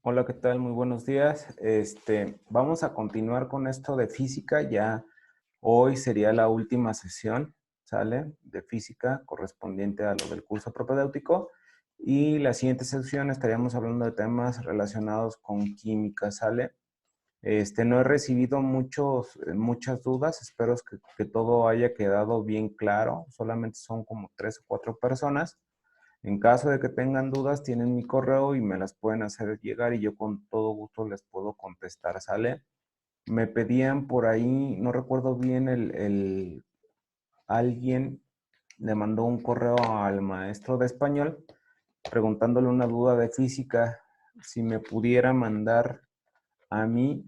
Hola, ¿qué tal? Muy buenos días. Vamos a continuar con esto de física. Ya hoy sería la última sesión, ¿sale? De física correspondiente a lo del curso propedéutico. Y la siguiente sesión estaríamos hablando de temas relacionados con química, ¿sale? No he recibido muchas dudas. Espero que todo haya quedado bien claro. Solamente son como 3 o 4 personas. En caso de que tengan dudas, tienen mi correo y me las pueden hacer llegar y yo con todo gusto les puedo contestar, ¿sale? Me pedían por ahí, no recuerdo bien, alguien le mandó un correo al maestro de español preguntándole una duda de física, si me pudiera mandar a mí,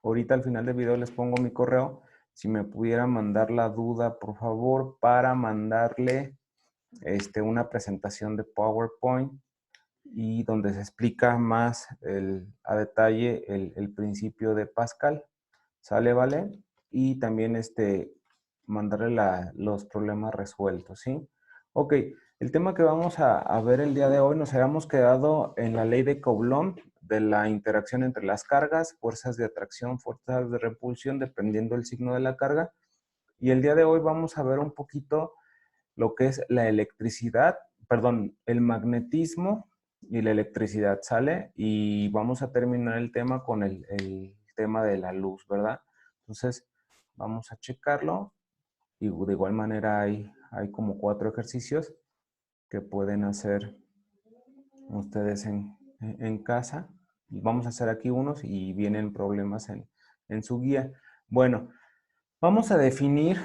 ahorita al final del video les pongo mi correo, si me pudiera mandar la duda, por favor, para mandarle una presentación de PowerPoint y donde se explica más a detalle el principio de Pascal. ¿Sale, vale? Y también mandarle los problemas resueltos, ¿sí? Ok, el tema que vamos a ver el día de hoy, nos habíamos quedado en la ley de Coulomb, de la interacción entre las cargas, fuerzas de atracción, fuerzas de repulsión, dependiendo del signo de la carga. Y el día de hoy vamos a ver un poquito lo que es la electricidad, perdón, el magnetismo y la electricidad, ¿sale? Y vamos a terminar el tema con el tema de la luz, ¿verdad? Entonces, vamos a checarlo. Y de igual manera hay como 4 ejercicios que pueden hacer ustedes en casa. Y vamos a hacer aquí unos y vienen problemas en su guía. Bueno, vamos a definir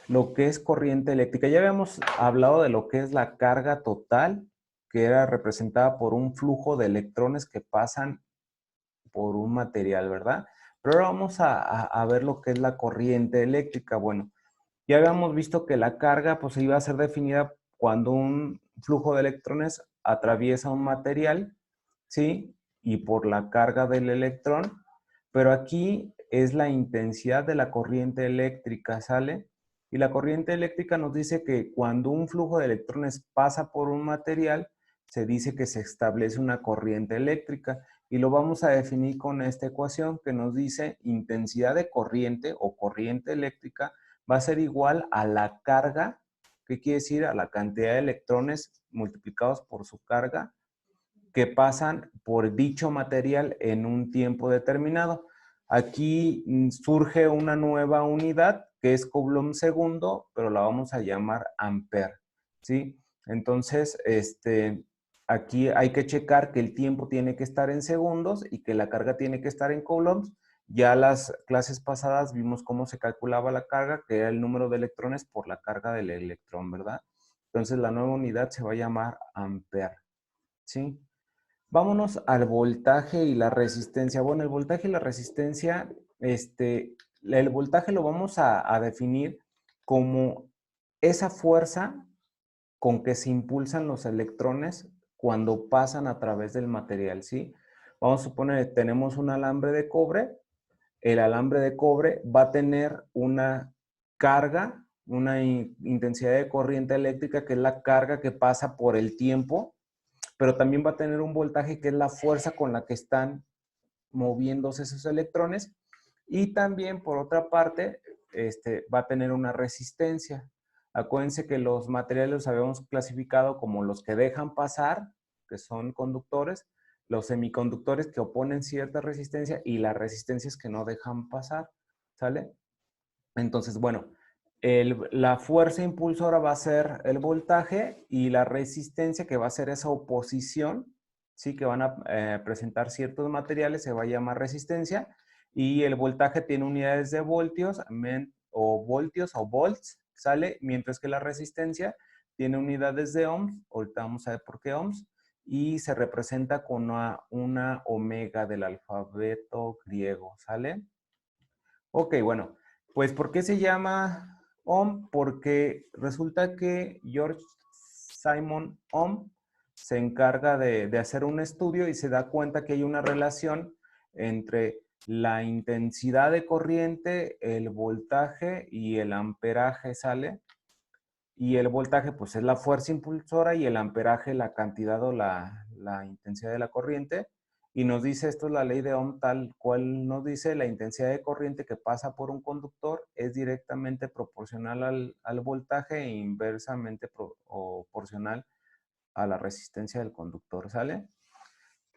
lo que es corriente eléctrica. Ya habíamos hablado de lo que es la carga total, que era representada por un flujo de electrones que pasan por un material, ¿verdad? Pero ahora vamos a ver lo que es la corriente eléctrica. Bueno, ya habíamos visto que la carga pues iba a ser definida cuando un flujo de electrones atraviesa un material, ¿sí? Y por la carga del electrón, pero aquí es la intensidad de la corriente eléctrica, ¿sale? Y la corriente eléctrica nos dice que cuando un flujo de electrones pasa por un material, se dice que se establece una corriente eléctrica y lo vamos a definir con esta ecuación que nos dice intensidad de corriente o corriente eléctrica va a ser igual a la carga, ¿qué quiere decir? A la cantidad de electrones multiplicados por su carga que pasan por dicho material en un tiempo determinado. Aquí surge una nueva unidad que es Coulomb segundo, pero la vamos a llamar ampere, ¿sí? Entonces, aquí hay que checar que el tiempo tiene que estar en segundos y que la carga tiene que estar en coulombs. Ya las clases pasadas vimos cómo se calculaba la carga, que era el número de electrones por la carga del electrón, ¿verdad? Entonces la nueva unidad se va a llamar ampere, ¿sí? Vámonos al voltaje y la resistencia. Bueno, el voltaje y la resistencia, el voltaje lo vamos a definir como esa fuerza con que se impulsan los electrones cuando pasan a través del material, ¿sí? Vamos a suponer que tenemos un alambre de cobre. El alambre de cobre va a tener una carga, una intensidad de corriente eléctrica, que es la carga que pasa por el tiempo, pero también va a tener un voltaje que es la fuerza con la que están moviéndose esos electrones y también por otra parte va a tener una resistencia. Acuérdense que los materiales los habíamos clasificado como los que dejan pasar, que son conductores, los semiconductores que oponen cierta resistencia y las resistencias que no dejan pasar, ¿sale? Entonces, bueno, la fuerza impulsora va a ser el voltaje y la resistencia, que va a ser esa oposición, ¿sí? Que van a presentar ciertos materiales, se va a llamar resistencia. Y el voltaje tiene unidades de voltios o volts, ¿sale? Mientras que la resistencia tiene unidades de ohms, ahorita vamos a ver por qué ohms, y se representa con una omega del alfabeto griego, ¿sale? Ok, bueno, pues ¿por qué se llama Ohm? Porque resulta que George Simon Ohm se encarga de hacer un estudio y se da cuenta que hay una relación entre la intensidad de corriente, el voltaje y el amperaje, ¿sale? Y el voltaje pues es la fuerza impulsora y el amperaje la cantidad o la la intensidad de la corriente y nos dice, esto es la ley de Ohm tal cual nos dice, la intensidad de corriente que pasa por un conductor es directamente proporcional al voltaje e inversamente proporcional a la resistencia del conductor, ¿sale?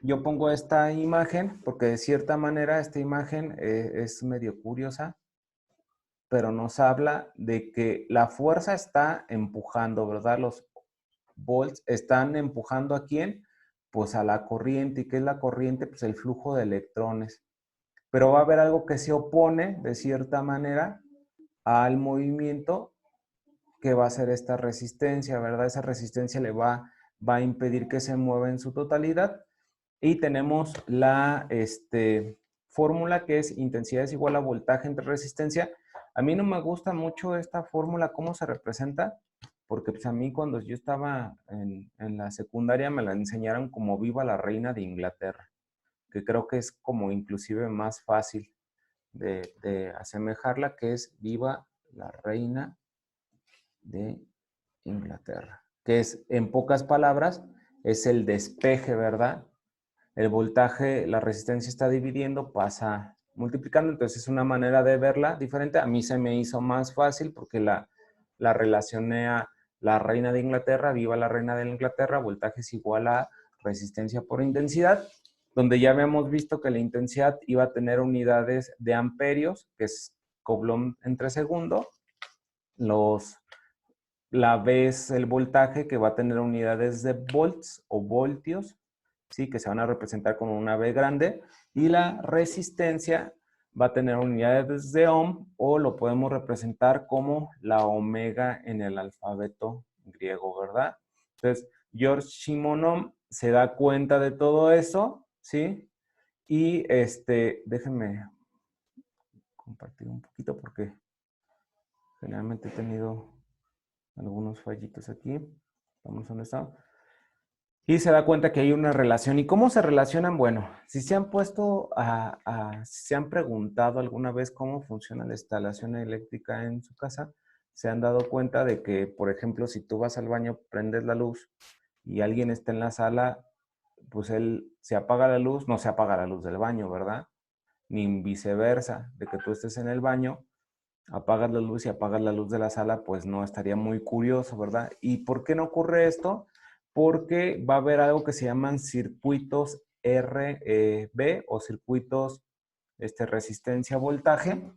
Yo pongo esta imagen porque de cierta manera esta imagen es medio curiosa, pero nos habla de que la fuerza está empujando, ¿verdad? Los volts están empujando ¿a quién? Pues a la corriente. ¿Y qué es la corriente? Pues el flujo de electrones. Pero va a haber algo que se opone, de cierta manera, al movimiento que va a ser esta resistencia, ¿verdad? Esa resistencia le va a impedir que se mueva en su totalidad. Y tenemos la fórmula que es intensidad es igual a voltaje entre resistencia. A mí no me gusta mucho esta fórmula, cómo se representa, porque pues a mí cuando yo estaba en la secundaria me la enseñaron como viva la reina de Inglaterra, que creo que es como inclusive más fácil de asemejarla, que es viva la reina de Inglaterra, que es, en pocas palabras, es el despeje, ¿verdad? El voltaje, la resistencia está dividiendo, pasa multiplicando, entonces es una manera de verla diferente. A mí se me hizo más fácil porque la relacioné a la reina de Inglaterra, viva la reina de Inglaterra, voltaje es igual a resistencia por intensidad, donde ya habíamos visto que la intensidad iba a tener unidades de amperios, que es Coulomb entre segundo, la B es el voltaje, que va a tener unidades de volts o voltios, ¿sí? Que se van a representar con una B grande, y la resistencia va a tener unidades de ohm, o lo podemos representar como la omega en el alfabeto griego, ¿verdad? Entonces, George Simonov se da cuenta de todo eso, ¿sí? Y déjenme compartir un poquito porque generalmente he tenido algunos fallitos aquí. Vamos a donde está. Y se da cuenta que hay una relación. ¿Y cómo se relacionan? Bueno, si se han puesto si se han preguntado alguna vez cómo funciona la instalación eléctrica en su casa, se han dado cuenta de que, por ejemplo, si tú vas al baño, prendes la luz y alguien está en la sala, pues él se apaga la luz, no se apaga la luz del baño, ¿verdad? Ni viceversa, de que tú estés en el baño, apagas la luz y apagas la luz de la sala, pues no, estaría muy curioso, ¿verdad? ¿Y por qué no ocurre esto? Porque va a haber algo que se llaman circuitos RB o circuitos resistencia voltaje,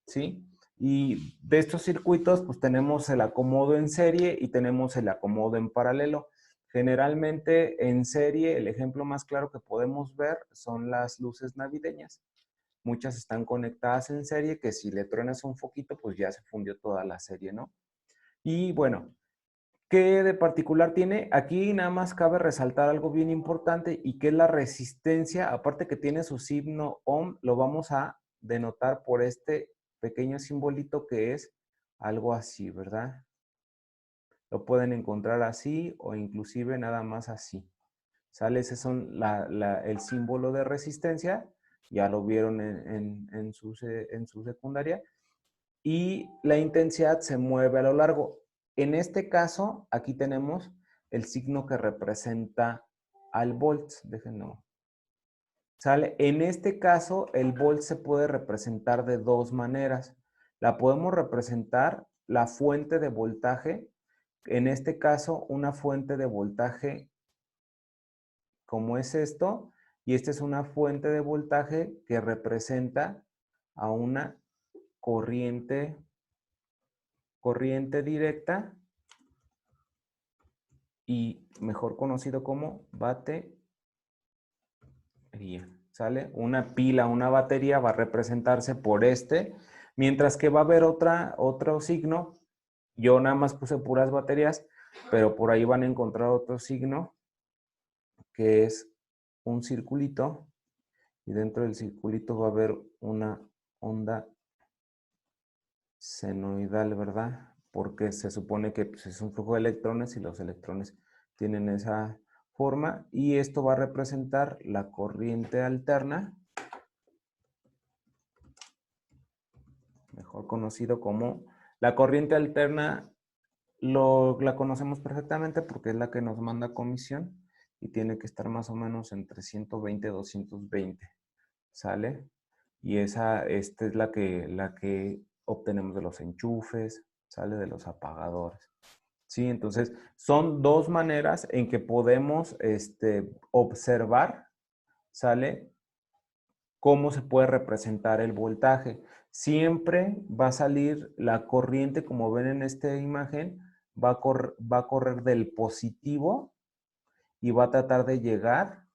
¿sí? Y de estos circuitos, pues tenemos el acomodo en serie y tenemos el acomodo en paralelo. Generalmente en serie, el ejemplo más claro que podemos ver son las luces navideñas. Muchas están conectadas en serie, que si le truenas un foquito, pues ya se fundió toda la serie, ¿no? Y bueno, ¿qué de particular tiene? Aquí nada más cabe resaltar algo bien importante y que es la resistencia, aparte que tiene su signo ohm, lo vamos a denotar por este pequeño simbolito que es algo así, ¿verdad? Lo pueden encontrar así o inclusive nada más así. ¿Sale? Ese son el símbolo de resistencia, ya lo vieron en su secundaria, y la intensidad se mueve a lo largo. En este caso, aquí tenemos el signo que representa al volt. Déjenlo. ¿Sale? En este caso, el volt se puede representar de dos maneras. La podemos representar la fuente de voltaje. En este caso, una fuente de voltaje como es esto, y esta es una fuente de voltaje que representa a una corriente directa y mejor conocido como batería. ¿Sale? Una pila, una batería va a representarse por mientras que va a haber otro signo. Yo nada más puse puras baterías, pero por ahí van a encontrar otro signo que es un circulito, y dentro del circulito va a haber una onda senoidal, ¿verdad? Porque se supone que pues, es un flujo de electrones y los electrones tienen esa forma, y esto va a representar la corriente alterna, mejor conocido como la corriente alterna. La conocemos perfectamente porque es la que nos manda comisión, y tiene que estar más o menos entre 120 y 220, ¿sale? Y esta es la que obtenemos de los enchufes, ¿sale? De los apagadores. Sí, entonces son dos maneras en que podemos observar, ¿sale? Cómo se puede representar el voltaje. Siempre va a salir la corriente, como ven en esta imagen, va a correr del positivo y va a tratar de llegar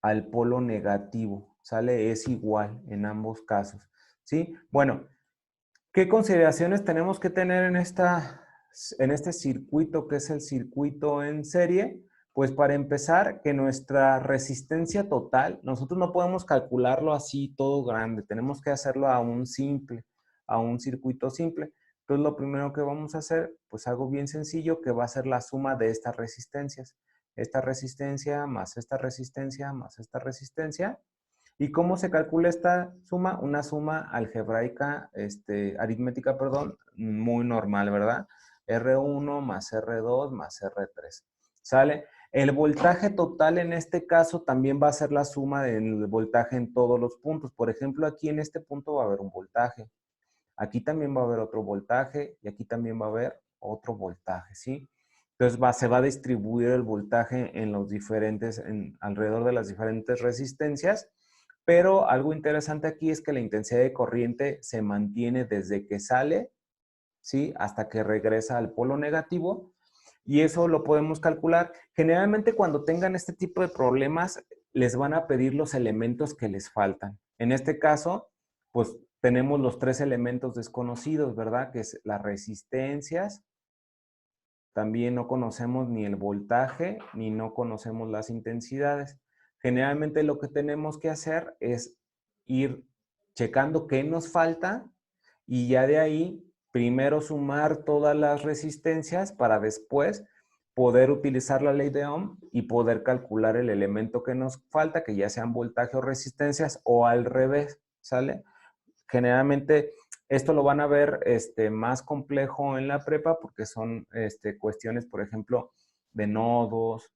al polo negativo, ¿sale? Es igual en ambos casos, ¿sí? Bueno, ¿qué consideraciones tenemos que tener en este circuito que es el circuito en serie? Pues para empezar, que nuestra resistencia total, nosotros no podemos calcularlo así todo grande, tenemos que hacerlo a un simple, a un circuito simple. Entonces lo primero que vamos a hacer, pues algo bien sencillo, que va a ser la suma de estas resistencias. Esta resistencia más esta resistencia más esta resistencia. ¿Y cómo se calcula esta suma? Una suma algebraica, aritmética, perdón, muy normal, ¿verdad? R1 más R2 más R3. ¿Sale? El voltaje total en este caso también va a ser la suma del voltaje en todos los puntos. Por ejemplo, aquí en este punto va a haber un voltaje. Aquí también va a haber otro voltaje y aquí también va a haber otro voltaje, ¿sí? Entonces se va a distribuir el voltaje en los diferentes, alrededor de las diferentes resistencias, pero algo interesante aquí es que la intensidad de corriente se mantiene desde que sale, ¿sí? Hasta que regresa al polo negativo, y eso lo podemos calcular. Generalmente cuando tengan este tipo de problemas, les van a pedir los elementos que les faltan. En este caso, pues tenemos los tres elementos desconocidos, ¿verdad? Que es las resistencias, también no conocemos ni el voltaje, ni no conocemos las intensidades. Generalmente lo que tenemos que hacer es ir checando qué nos falta y ya de ahí primero sumar todas las resistencias para después poder utilizar la ley de Ohm y poder calcular el elemento que nos falta, que ya sean voltaje o resistencias, o al revés, ¿sale? Generalmente esto lo van a ver más complejo en la prepa porque son cuestiones, por ejemplo, de nodos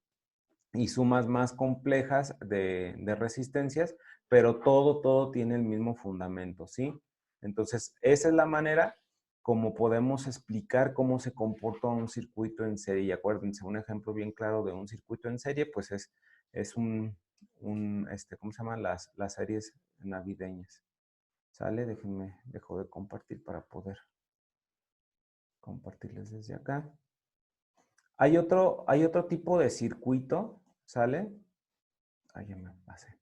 y sumas más complejas de resistencias, pero todo tiene el mismo fundamento, ¿sí? Entonces, esa es la manera como podemos explicar cómo se comporta un circuito en serie. Y acuérdense, un ejemplo bien claro de un circuito en serie, pues es ¿cómo se llaman? Las series navideñas. ¿Sale? Dejo de compartir para poder compartirles desde acá. Hay otro tipo de circuito, ¿sale? Ahí ya me pasé.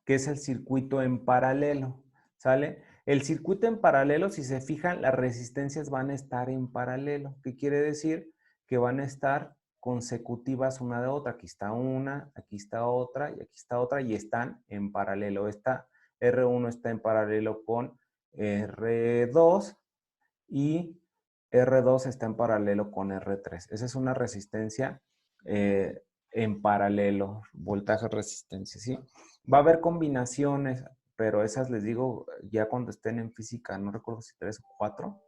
Que es el circuito en paralelo, ¿sale? El circuito en paralelo, si se fijan, las resistencias van a estar en paralelo. ¿Qué quiere decir? Que van a estar consecutivas una de otra. Aquí está una, aquí está otra y aquí está otra y están en paralelo. Esta R1 está en paralelo con R2 y R2 está en paralelo con R3. Esa es una resistencia en paralelo, voltaje-resistencia, ¿sí? Va a haber combinaciones, pero esas les digo ya cuando estén en física, no recuerdo si 3 o 4,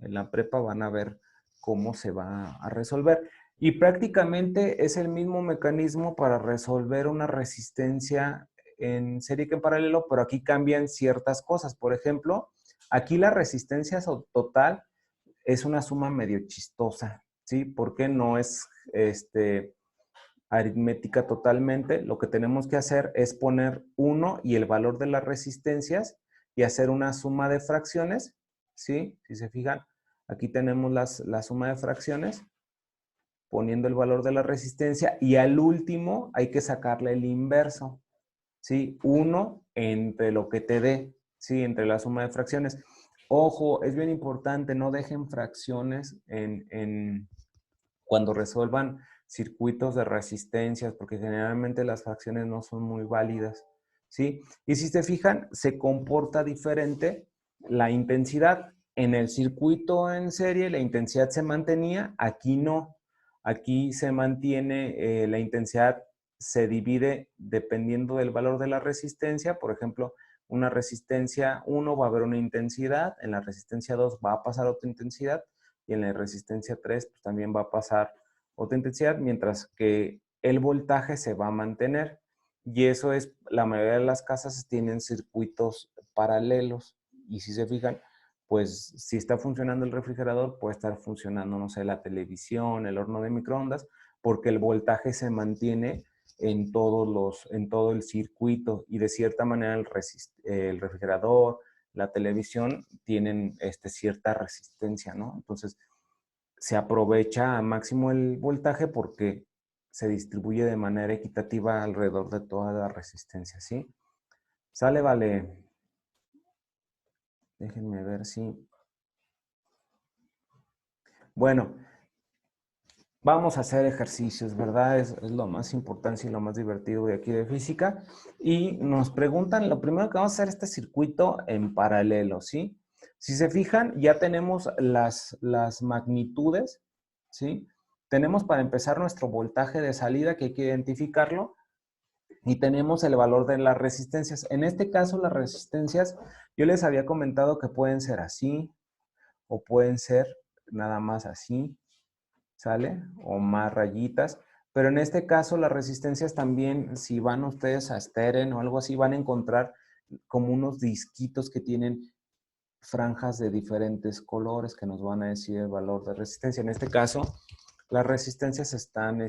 en la prepa van a ver cómo se va a resolver. Y prácticamente es el mismo mecanismo para resolver una resistencia en serie que en paralelo, pero aquí cambian ciertas cosas. Por ejemplo, aquí la resistencia total es una suma medio chistosa, ¿sí? Porque no es aritmética totalmente. Lo que tenemos que hacer es poner 1 y el valor de las resistencias y hacer una suma de fracciones, ¿sí? Si se fijan, aquí tenemos la suma de fracciones, poniendo el valor de la resistencia y al último hay que sacarle el inverso, ¿sí? 1 entre lo que te dé, ¿sí? Entre la suma de fracciones. Ojo, es bien importante, no dejen fracciones cuando resuelvan circuitos de resistencias, porque generalmente las fracciones no son muy válidas, ¿sí? Y si se fijan, se comporta diferente la intensidad. En el circuito en serie la intensidad se mantenía, aquí no. Aquí se mantiene, la intensidad se divide dependiendo del valor de la resistencia. Por ejemplo, una resistencia 1 va a haber una intensidad, en la resistencia 2 va a pasar otra intensidad y en la resistencia 3 pues, también va a pasar otra intensidad, mientras que el voltaje se va a mantener. Y eso es, la mayoría de las casas tienen circuitos paralelos. Y si se fijan, pues si está funcionando el refrigerador, puede estar funcionando, no sé, la televisión, el horno de microondas, porque el voltaje se mantiene en todo el circuito. Y de cierta manera el refrigerador, la televisión tienen cierta resistencia, ¿no? Entonces, se aprovecha al máximo el voltaje porque se distribuye de manera equitativa alrededor de toda la resistencia, ¿sí? Sale, vale. Déjenme ver si... Bueno, vamos a hacer ejercicios, ¿verdad? Es lo más importante y lo más divertido de aquí de física. Y nos preguntan, lo primero que vamos a hacer este circuito en paralelo, ¿sí? Si se fijan, ya tenemos las magnitudes, ¿sí? Tenemos para empezar nuestro voltaje de salida, que hay que identificarlo, y tenemos el valor de las resistencias. En este caso, las resistencias, yo les había comentado que pueden ser así, o pueden ser nada más así, ¿sale? O más rayitas. Pero en este caso, las resistencias también, si van ustedes a Steren o algo así, van a encontrar como unos disquitos que tienen franjas de diferentes colores que nos van a decir el valor de resistencia. En este caso, las resistencias se están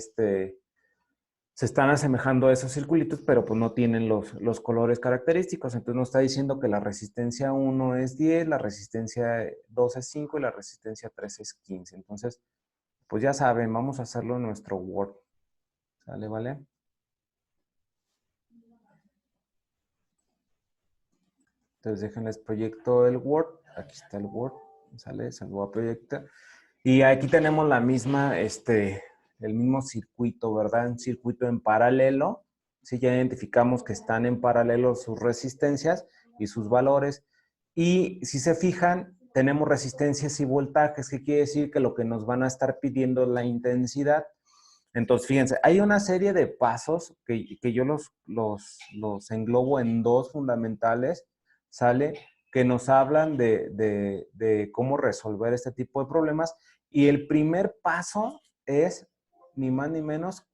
asemejando a esos circulitos, pero pues no tienen los colores característicos. Entonces nos está diciendo que la resistencia 1 es 10, la resistencia 2 es 5 y la resistencia 3 es 15. Entonces, pues ya saben, vamos a hacerlo en nuestro Word. ¿Sale, vale? Entonces déjenles proyecto el Word. Aquí está el Word. ¿Sale? Se lo voy a proyectar. Y aquí tenemos la misma, el mismo circuito, ¿verdad? Un circuito en paralelo. Sí, ya identificamos que están en paralelo sus resistencias y sus valores. Y si se fijan, tenemos resistencias y voltajes, que quiere decir que lo que nos van a estar pidiendo es la intensidad. Entonces, fíjense, hay una serie de pasos que yo los englobo en dos fundamentales, ¿sale? Que nos hablan de cómo resolver este tipo de problemas. Y el primer paso es ni más ni menos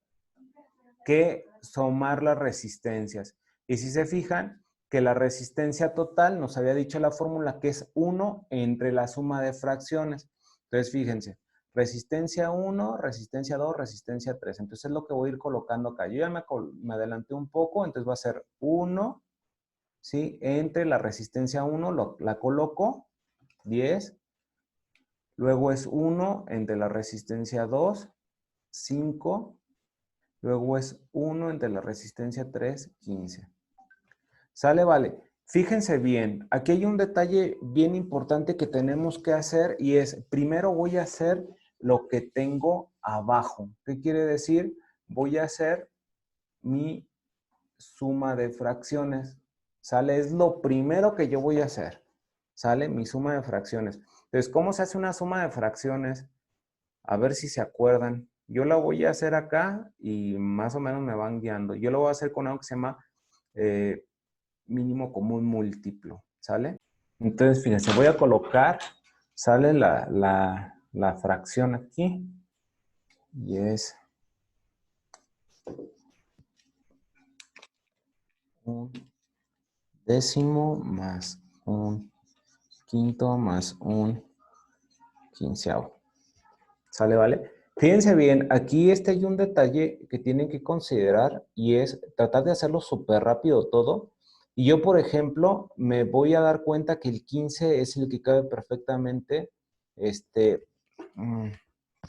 que sumar las resistencias. Y si se fijan, que la resistencia total nos había dicho la fórmula que es 1 entre la suma de fracciones. Entonces, fíjense, resistencia 1, resistencia 2, resistencia 3. Entonces, es lo que voy a ir colocando acá. Yo ya me adelanté un poco, entonces va a ser 1, ¿sí? Entre la resistencia 1, la coloco, 10. Luego es 1 entre la resistencia 2, 5. Luego es 1 entre la resistencia 3, 15. ¿Sale? Vale. Fíjense bien, aquí hay un detalle bien importante que tenemos que hacer y es, primero voy a hacer lo que tengo abajo. ¿Qué quiere decir? Voy a hacer mi suma de fracciones. ¿Sale? Es lo primero que yo voy a hacer. ¿Sale? Mi suma de fracciones. Entonces, ¿cómo se hace una suma de fracciones? A ver si se acuerdan. Yo la voy a hacer acá y más o menos me van guiando. Yo lo voy a hacer con algo que se llama mínimo común múltiplo, ¿sale? Entonces, fíjense, voy a colocar, sale la fracción aquí y es un décimo más un quinto más un quinceavo. ¿Sale, vale? Fíjense bien, aquí hay un detalle que tienen que considerar y es tratar de hacerlo súper rápido todo. Y yo, por ejemplo, me voy a dar cuenta que el 15 es el que cabe perfectamente, pues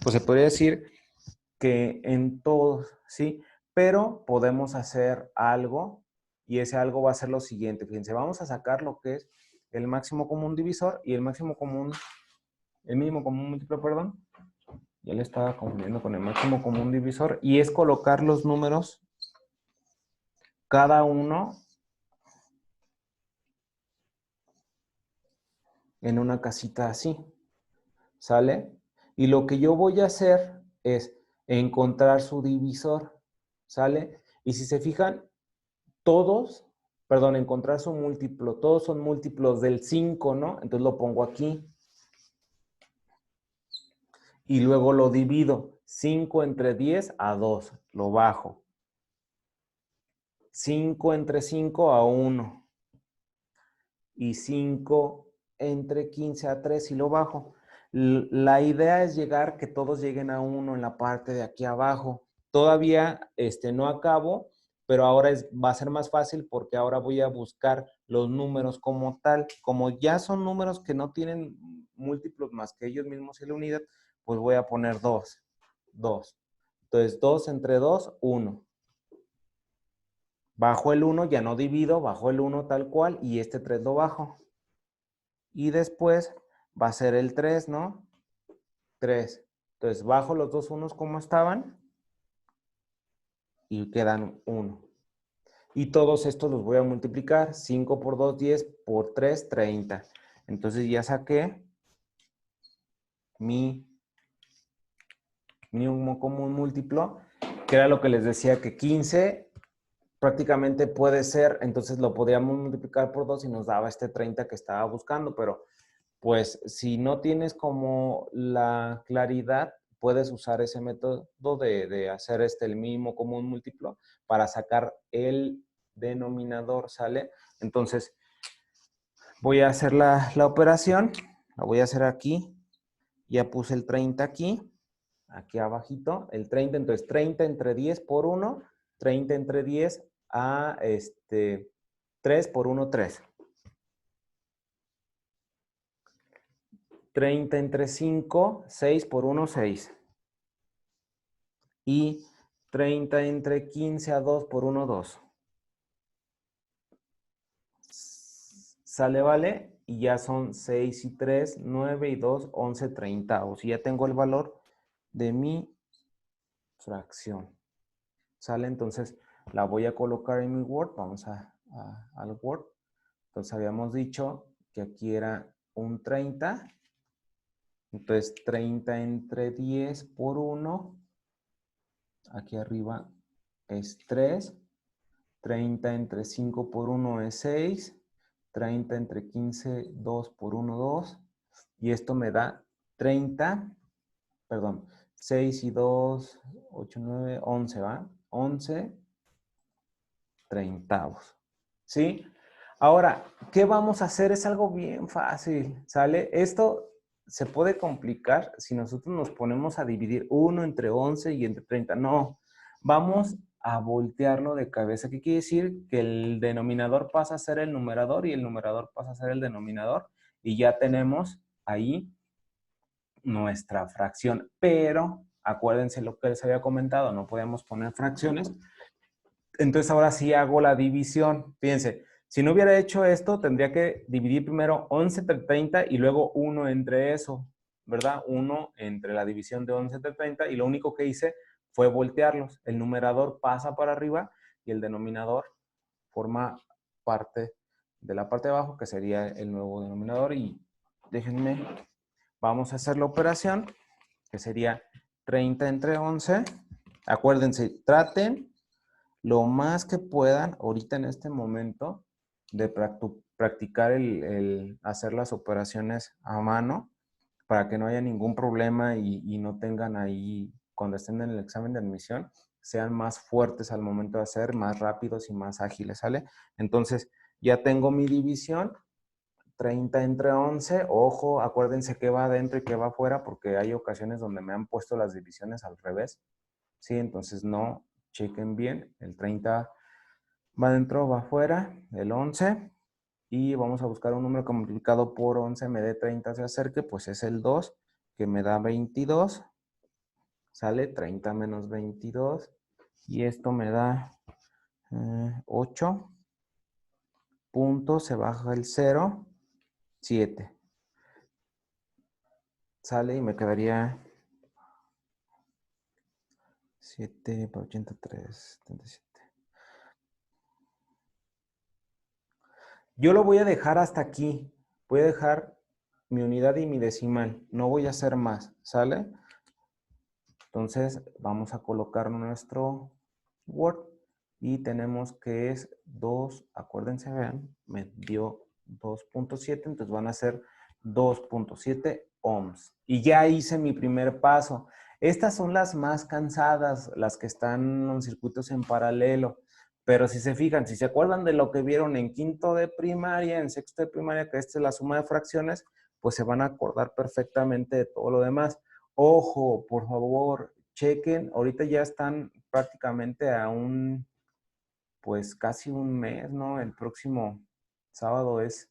se podría decir que en todos, ¿sí? Pero podemos hacer algo y ese algo va a ser lo siguiente. Fíjense, vamos a sacar lo que es el máximo común divisor y el mínimo común múltiplo, perdón. Ya le estaba confundiendo con el máximo común divisor y es colocar los números cada uno en una casita así, ¿sale? Y lo que yo voy a hacer es encontrar su divisor, ¿sale? Y si se fijan, encontrar su múltiplo, todos son múltiplos del 5, ¿no? Entonces lo pongo aquí y luego lo divido. 5 entre 10 a 2, lo bajo. 5 entre 5 a 1. Y 5 entre 15 a 3 y lo bajo. La idea es llegar, que todos lleguen a 1 en la parte de aquí abajo. Todavía no acabo, pero ahora va a ser más fácil porque ahora voy a buscar los números como tal. Como ya son números que no tienen múltiplos más que ellos mismos en la unidad, pues voy a poner 2. 2. Entonces, 2 entre 2, 1. Bajo el 1, ya no divido, bajo el 1 tal cual y este 3 lo bajo. Y después va a ser el 3, ¿no? 3. Entonces, bajo los dos unos como estaban y quedan 1. Y todos estos los voy a multiplicar. 5 por 2, 10, por 3, 30. Entonces ya saqué mi mínimo común múltiplo, que era lo que les decía que 15 prácticamente puede ser, entonces lo podríamos multiplicar por 2 y nos daba este 30 que estaba buscando, pero pues si no tienes como la claridad, puedes usar ese método de hacer el mínimo común múltiplo para sacar el denominador, ¿sale? Entonces, voy a hacer la operación, la voy a hacer aquí, ya puse el 30 aquí abajito, el 30, entonces 30 entre 10 por 1, 30 entre 10 a 3 por 1, 3. 30 entre 5, 6 por 1, 6. Y 30 entre 15 a 2 por 1, 2. ¿Sale, vale? Y ya son 6 y 3, 9 y 2, 11 treintavos. Y ya tengo el valor de mi fracción. ¿Sale? Entonces la voy a colocar en mi Word. Vamos al Word. Entonces habíamos dicho que aquí era un 30. Entonces 30 entre 10 por 1. Aquí arriba es 3. 30 entre 5 por 1 es 6. 30 entre 15, 2 por 1, 2. Y esto me da 30, perdón, 6 y 2, 8, 9, 11, ¿va? 11 treintavos. ¿Sí? Ahora, ¿qué vamos a hacer? Es algo bien fácil, ¿sale? Esto se puede complicar si nosotros nos ponemos a dividir 1 entre 11 y entre 30. No, vamos a voltearlo de cabeza. ¿Qué quiere decir? Que el denominador pasa a ser el numerador y el numerador pasa a ser el denominador. Y ya tenemos ahí nuestra fracción. Pero, acuérdense lo que les había comentado, no podemos poner fracciones. Entonces ahora sí hago la división. Fíjense, si no hubiera hecho esto, tendría que dividir primero 11 entre 30 y luego 1 entre eso, ¿verdad? 1 entre la división de 11 entre 30 y lo único que hice fue voltearlos. El numerador pasa para arriba y el denominador forma parte de la parte de abajo, que sería el nuevo denominador. Y déjenme, vamos a hacer la operación, que sería 30 entre 11. Acuérdense, traten lo más que puedan ahorita en este momento de practicar el hacer las operaciones a mano para que no haya ningún problema y no tengan ahí, cuando estén en el examen de admisión, sean más fuertes al momento de hacer, más rápidos y más ágiles, ¿sale? Entonces, ya tengo mi división, 30 entre 11, ojo, acuérdense qué va adentro y qué va afuera, porque hay ocasiones donde me han puesto las divisiones al revés, ¿sí? Entonces, no, chequen bien, el 30 va adentro, va afuera, el 11, y vamos a buscar un número que multiplicado por 11 me dé 30 se acerque, pues es el 2, que me da 22, sale 30 menos 22, y esto me da 8, puntos, se baja el 0, 7, sale y me quedaría 7 por 83, 77. Yo lo voy a dejar hasta aquí. Voy a dejar mi unidad y mi decimal. No voy a hacer más, ¿sale? Entonces, vamos a colocar nuestro Word y tenemos que es 2, acuérdense, vean, me dio 2.7, entonces van a ser 2.7 ohms. Y ya hice mi primer paso. Estas son las más cansadas, las que están en circuitos en paralelo. Pero si se fijan, si se acuerdan de lo que vieron en quinto de primaria, en sexto de primaria, que esta es la suma de fracciones, pues se van a acordar perfectamente de todo lo demás. Ojo, por favor, chequen, ahorita ya están prácticamente a pues casi un mes, ¿no? El próximo sábado es,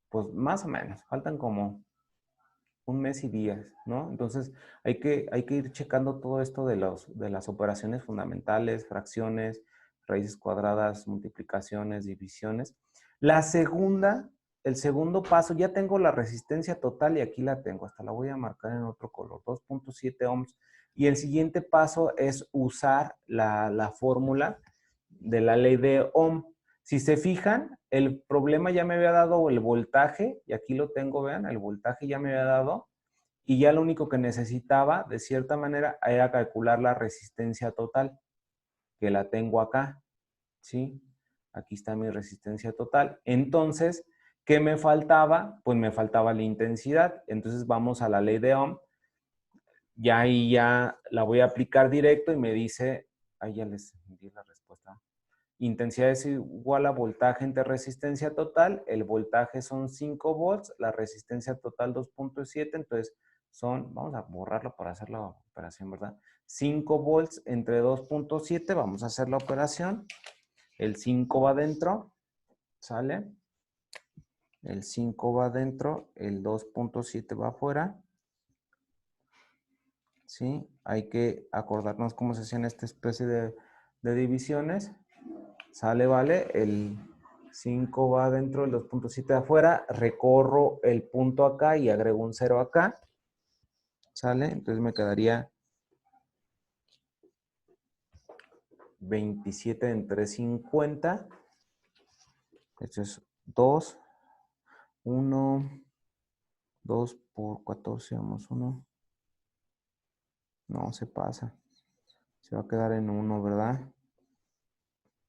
pues más o menos, faltan como un mes y días, ¿no? Entonces hay que ir checando todo esto de las operaciones fundamentales, fracciones, raíces cuadradas, multiplicaciones, divisiones. La segunda, el segundo paso, ya tengo la resistencia total y aquí la tengo, hasta la voy a marcar en otro color, 2.7 ohms. Y el siguiente paso es usar la fórmula de la ley de Ohm. Si se fijan, el problema ya me había dado el voltaje, y aquí lo tengo, vean, el voltaje ya me había dado, y ya lo único que necesitaba, de cierta manera, era calcular la resistencia total, que la tengo acá, ¿sí? Aquí está mi resistencia total. Entonces, ¿qué me faltaba? Pues me faltaba la intensidad. Entonces vamos a la ley de Ohm, ya ahí ya la voy a aplicar directo y me dice, ahí ya les di la respuesta. Intensidad es igual a voltaje entre resistencia total. El voltaje son 5 volts, la resistencia total 2.7, entonces son, vamos a borrarlo para hacer la operación, ¿verdad? 5 volts entre 2.7, vamos a hacer la operación. El 5 va adentro, ¿sale? El 5 va adentro, el 2.7 va afuera. ¿Sí? Hay que acordarnos cómo se hacían esta especie de divisiones. Sale, vale, el 5 va adentro, el 2.7 afuera, recorro el punto acá y agrego un 0 acá, sale, entonces me quedaría 27 entre 50, esto es 2, 1, 2 por 14, vamos 1, no se pasa, se va a quedar en 1, ¿verdad?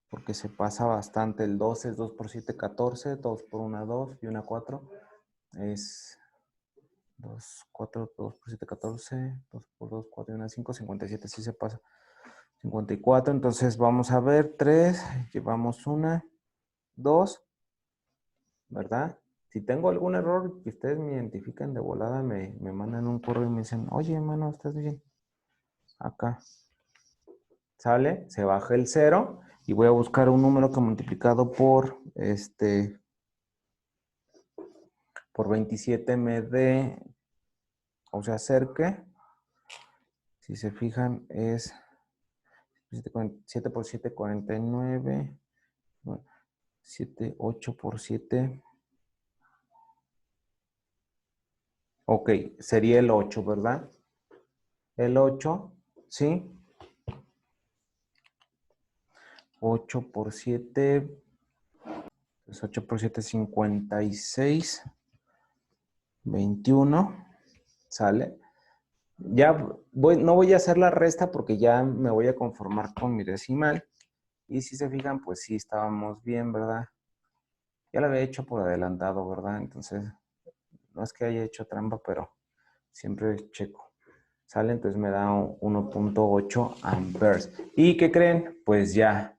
Porque se pasa bastante, el 2 es 2 por 7, 14, 2 por 1, 2 y 1, 4, es 2, 4, 2 por 7, 14, 2 por 2, 4 y 1, 5, 57, sí se pasa. 54, entonces vamos a ver, 3, llevamos 1, 2, ¿verdad? Si tengo algún error que ustedes me identifican de volada, me mandan un correo y me dicen, oye, hermano, ¿estás bien? Acá. ¿Sale? Se baja el 0 y voy a buscar un número que multiplicado por 27 me dé, o sea, acerque. Si se fijan, es 7 por 7, 49. 7, 8 por 7. Ok, sería el 8, ¿verdad? El 8, ¿sí? 8 por 7. Pues 8 por 7, 56. 21. ¿Sale? Ya no voy a hacer la resta porque ya me voy a conformar con mi decimal. Y si se fijan, pues sí, estábamos bien, ¿verdad? Ya lo había hecho por adelantado, ¿verdad? Entonces, no es que haya hecho trampa, pero siempre checo. ¿Sale? Entonces me da 1.8 amperes. ¿Y qué creen? Pues ya,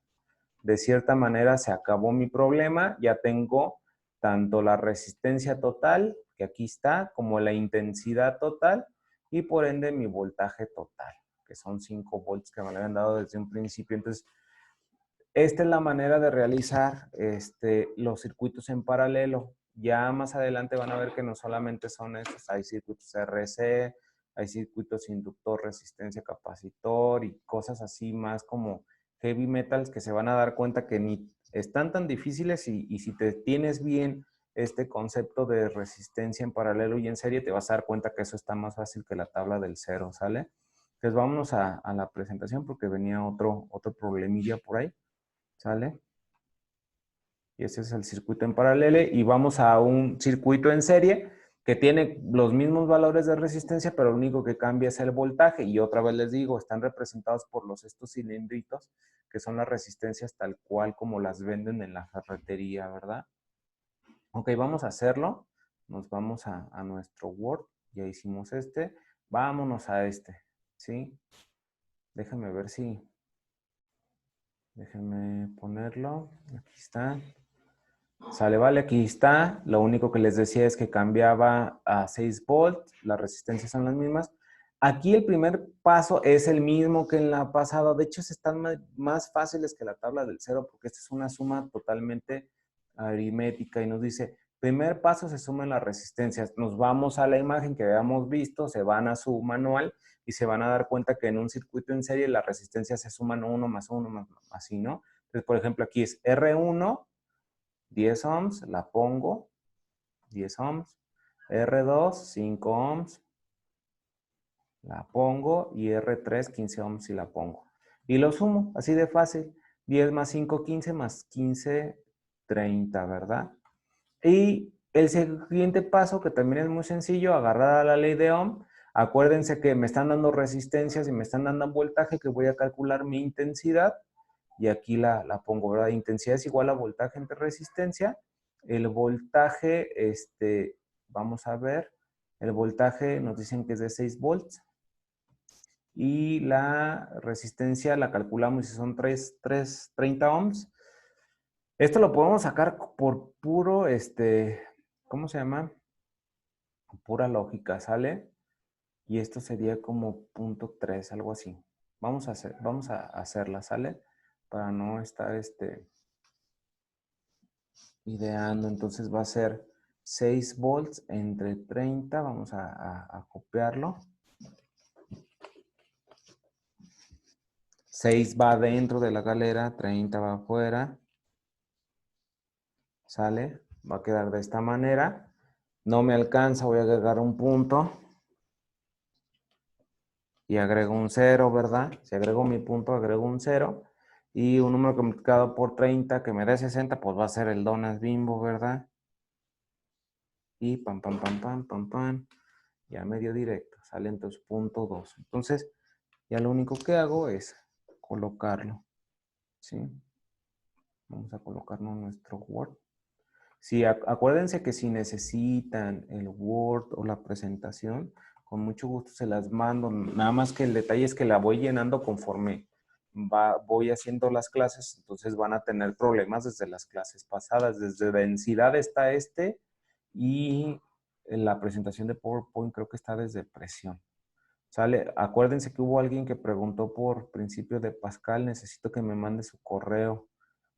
de cierta manera se acabó mi problema. Ya tengo tanto la resistencia total, que aquí está, como la intensidad total y por ende mi voltaje total, que son 5 volts que me lo habían dado desde un principio. Entonces, esta es la manera de realizar los circuitos en paralelo. Ya más adelante van a ver que no solamente son estos, hay circuitos RC, hay circuitos inductor, resistencia, capacitor y cosas así más como heavy metals que se van a dar cuenta que ni están tan difíciles y si te tienes bien este concepto de resistencia en paralelo y en serie, te vas a dar cuenta que eso está más fácil que la tabla del cero, ¿sale? Entonces vámonos a la presentación porque venía otro problemilla por ahí. ¿Sale? Y ese es el circuito en paralelo y vamos a un circuito en serie que tiene los mismos valores de resistencia, pero lo único que cambia es el voltaje. Y otra vez les digo, están representados por estos cilindritos, que son las resistencias tal cual como las venden en la ferretería, ¿verdad? Ok, vamos a hacerlo. Nos vamos a nuestro Word. Ya hicimos este. Vámonos a este, ¿sí? Déjame ver si... Déjenme ponerlo. Aquí está. Sale, vale, aquí está. Lo único que les decía es que cambiaba a 6 volts. Las resistencias son las mismas. Aquí el primer paso es el mismo que en la pasada. De hecho, están más fáciles que la tabla del cero porque esta es una suma totalmente aritmética y nos dice, primer paso se suman las resistencias. Nos vamos a la imagen que habíamos visto, se van a su manual y se van a dar cuenta que en un circuito en serie las resistencias se suman 1 más 1 más así, ¿no? Entonces, por ejemplo, aquí es R1, 10 ohms, la pongo, 10 ohms, R2, 5 ohms, la pongo, y R3, 15 ohms y la pongo. Y lo sumo, así de fácil, 10 más 5, 15, más 15, 30, ¿verdad? Y el siguiente paso, que también es muy sencillo, agarrar a la ley de Ohm. Acuérdense que me están dando resistencias y me están dando voltaje, que voy a calcular mi intensidad. Y aquí la pongo, ¿verdad? Intensidad es igual a voltaje entre resistencia. El voltaje, vamos a ver, el voltaje nos dicen que es de 6 volts. Y la resistencia la calculamos si son 30 ohms. Esto lo podemos sacar por puro, ¿cómo se llama? Pura lógica, ¿sale? Y esto sería como 0.3, algo así. Vamos a hacerla, ¿sale? Para no estar, ideando. Entonces va a ser 6 volts entre 30. Vamos a copiarlo. 6 va dentro de la galera, 30 va afuera. ¿Sale? Va a quedar de esta manera. No me alcanza, voy a agregar un punto. Y agrego un 0, ¿verdad? Si agrego mi punto, agrego un 0. Y un número que multiplicado por 30, que me dé 60, pues va a ser el Donas Bimbo, ¿verdad? Y pam, pam, pam, pam, pam, pam. Ya medio directo. Sale entonces 0.2. Entonces, ya lo único que hago es colocarlo. ¿Sí? Vamos a colocarlo en nuestro Word. Sí, acuérdense que si necesitan el Word o la presentación, con mucho gusto se las mando. Nada más que el detalle es que la voy llenando conforme voy haciendo las clases, entonces van a tener problemas desde las clases pasadas. Desde densidad está y en la presentación de PowerPoint creo que está desde presión. ¿Sale? Acuérdense que hubo alguien que preguntó por principio de Pascal. Necesito que me mande su correo.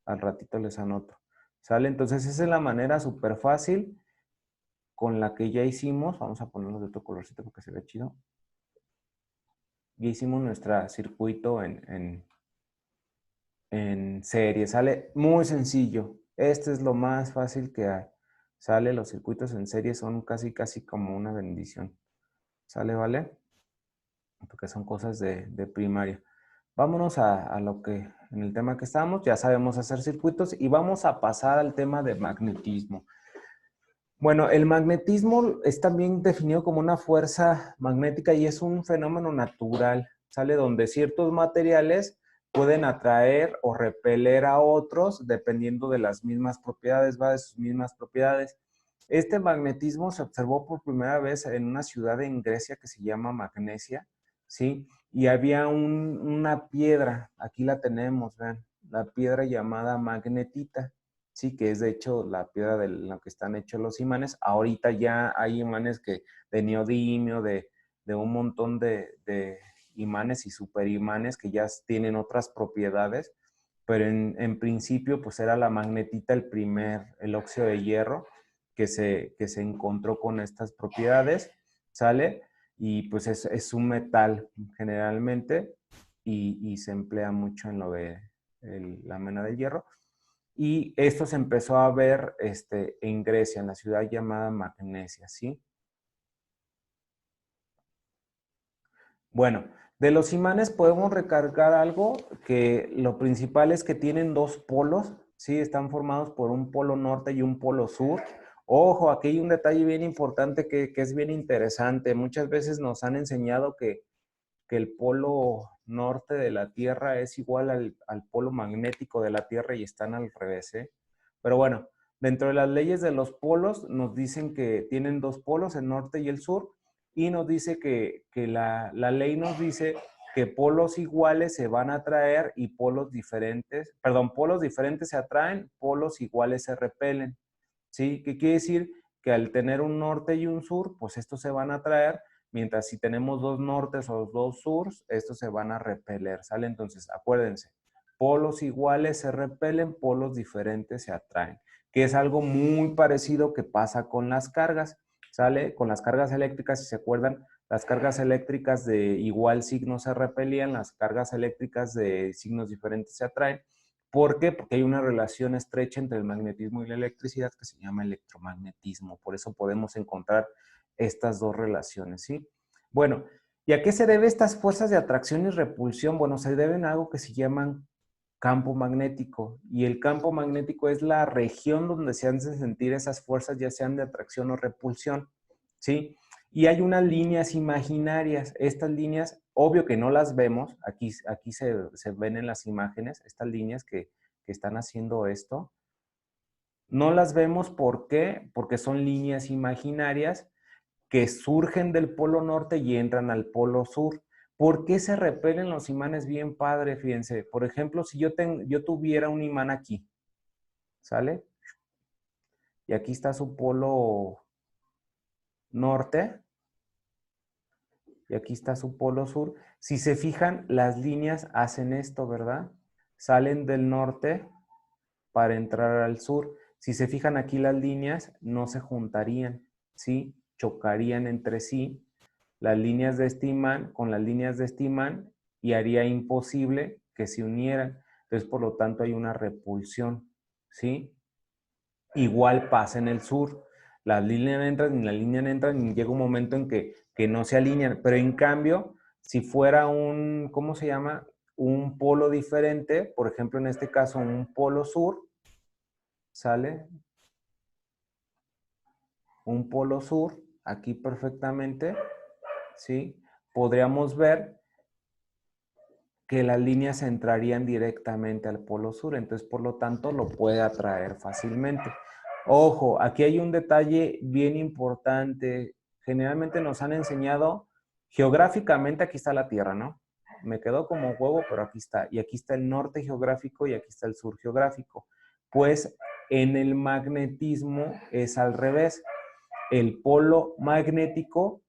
Al ratito les anoto. ¿Sale? Entonces esa es la manera súper fácil con la que ya hicimos. Vamos a ponerlo de otro colorcito porque se ve chido. Ya hicimos nuestro circuito en serie. Sale muy sencillo. Este es lo más fácil que hay. Sale, los circuitos en serie son casi como una bendición. ¿Sale, vale? Porque son cosas de primaria. Vámonos a lo que, en el tema que estamos, ya sabemos hacer circuitos y vamos a pasar al tema de magnetismo. Bueno, el magnetismo es también definido como una fuerza magnética y es un fenómeno natural, ¿sale? Donde ciertos materiales pueden atraer o repeler a otros dependiendo de las mismas propiedades, va de sus mismas propiedades. Este magnetismo se observó por primera vez en una ciudad en Grecia que se llama Magnesia, ¿sí? Y había una piedra, aquí la tenemos, vean, la piedra llamada magnetita. Sí, que es de hecho la piedra de la que están hechos los imanes. Ahorita ya hay imanes de neodimio, de un montón de imanes y superimanes que ya tienen otras propiedades, pero en principio pues era la magnetita el óxido de hierro que se encontró con estas propiedades, ¿sale? Y pues es un metal generalmente y se emplea mucho en lo de la mena de hierro. Y esto se empezó a ver en Grecia, en la ciudad llamada Magnesia, ¿sí? Bueno, de los imanes podemos recargar algo que lo principal es que tienen dos polos, ¿sí? Están formados por un polo norte y un polo sur. Ojo, aquí hay un detalle bien importante que es bien interesante. Muchas veces nos han enseñado que el polo norte de la Tierra es igual al polo magnético de la Tierra y están al revés, ¿eh? Pero bueno, dentro de las leyes de los polos nos dicen que tienen dos polos, el norte y el sur, y nos dice que la ley nos dice que polos iguales se van a atraer y polos diferentes se atraen, polos iguales se repelen, ¿sí? ¿Qué quiere decir? Que al tener un norte y un sur, pues estos se van a atraer, mientras si tenemos dos nortes o dos surs, estos se van a repeler, ¿sale? Entonces, acuérdense, polos iguales se repelen, polos diferentes se atraen, que es algo muy parecido que pasa con las cargas, ¿sale? Con las cargas eléctricas, si se acuerdan, las cargas eléctricas de igual signo se repelían, las cargas eléctricas de signos diferentes se atraen. ¿Por qué? Porque hay una relación estrecha entre el magnetismo y la electricidad que se llama electromagnetismo. Por eso podemos encontrar estas dos relaciones, ¿sí? Bueno, ¿y a qué se deben estas fuerzas de atracción y repulsión? Bueno, se deben a algo que se llaman campo magnético. Y el campo magnético es la región donde se hacen sentir esas fuerzas, ya sean de atracción o repulsión, ¿sí? Y hay unas líneas imaginarias. Estas líneas, obvio que no las vemos, aquí se ven en las imágenes, estas líneas que están haciendo esto. No las vemos, ¿por qué? Porque son líneas imaginarias que surgen del polo norte y entran al polo sur. ¿Por qué se repelen los imanes? Bien padre, fíjense. Por ejemplo, si yo tuviera un imán aquí, ¿sale? Y aquí está su polo norte y aquí está su polo sur. Si se fijan, las líneas hacen esto, ¿verdad? Salen del norte para entrar al sur. Si se fijan aquí, las líneas no se juntarían, ¿sí? Chocarían entre sí las líneas de este imán con las líneas de este imán y haría imposible que se unieran. Entonces, por lo tanto, hay una repulsión, ¿sí? Igual pasa en el sur. Las líneas entran y las líneas entran y llega un momento en que no se alinean. Pero en cambio, si fuera un, ¿cómo se llama? Un polo diferente, por ejemplo, en este caso, un polo sur, ¿sale? Un polo sur, aquí perfectamente, ¿sí? Podríamos ver que las líneas entrarían directamente al polo sur, entonces por lo tanto lo puede atraer fácilmente. Ojo, aquí hay un detalle bien importante. Generalmente nos han enseñado geográficamente, aquí está la Tierra, ¿no? Me quedó como huevo, pero aquí está. Y aquí está el norte geográfico y aquí está el sur geográfico. Pues en el magnetismo es al revés. El polo magnético,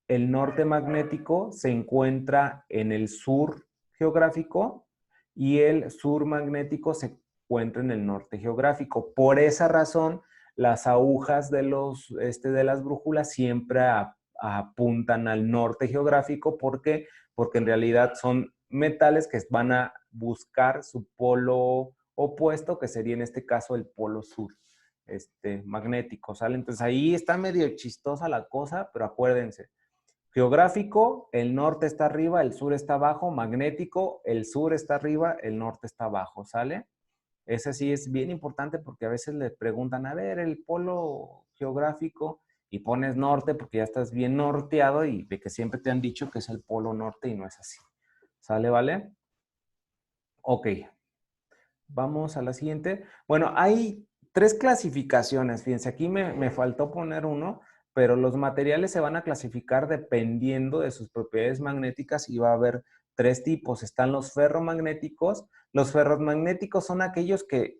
el norte magnético se encuentra en el sur geográfico y el sur magnético se encuentra en el norte geográfico. Por esa razón, las agujas de las brújulas siempre apuntan al norte geográfico. ¿Por qué? Porque en realidad son metales que van a buscar su polo opuesto, que sería en este caso el polo sur magnético, ¿sale? Entonces ahí está medio chistosa la cosa, pero acuérdense, geográfico, el norte está arriba, el sur está abajo. Magnético, el sur está arriba, el norte está abajo, ¿sale? Ese sí es bien importante porque a veces le preguntan, a ver, el polo geográfico, y pones norte porque ya estás bien norteado y de que siempre te han dicho que es el polo norte y no es así. ¿Sale, vale? Ok. Vamos a la siguiente. Bueno, hay tres clasificaciones. Fíjense, aquí me faltó poner uno, pero los materiales se van a clasificar dependiendo de sus propiedades magnéticas y va a haber tres tipos. Están los ferromagnéticos. Los ferromagnéticos son aquellos que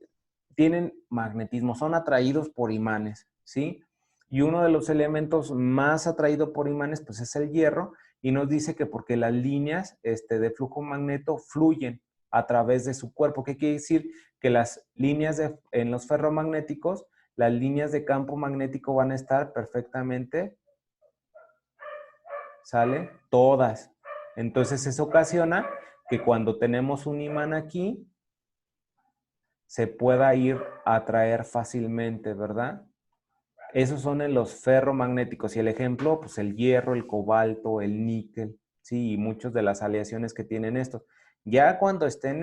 tienen magnetismo, son atraídos por imanes, ¿sí? Y uno de los elementos más atraído por imanes, pues es el hierro, y nos dice que porque las líneas de flujo magneto fluyen a través de su cuerpo. ¿Qué quiere decir? Que las líneas en los ferromagnéticos, las líneas de campo magnético van a estar perfectamente, ¿sale? Todas. Entonces eso ocasiona que cuando tenemos un imán aquí, se pueda ir a atraer fácilmente, ¿verdad? Esos son en los ferromagnéticos. Y el ejemplo, pues el hierro, el cobalto, el níquel, sí, y muchas de las aleaciones que tienen estos. Ya cuando estén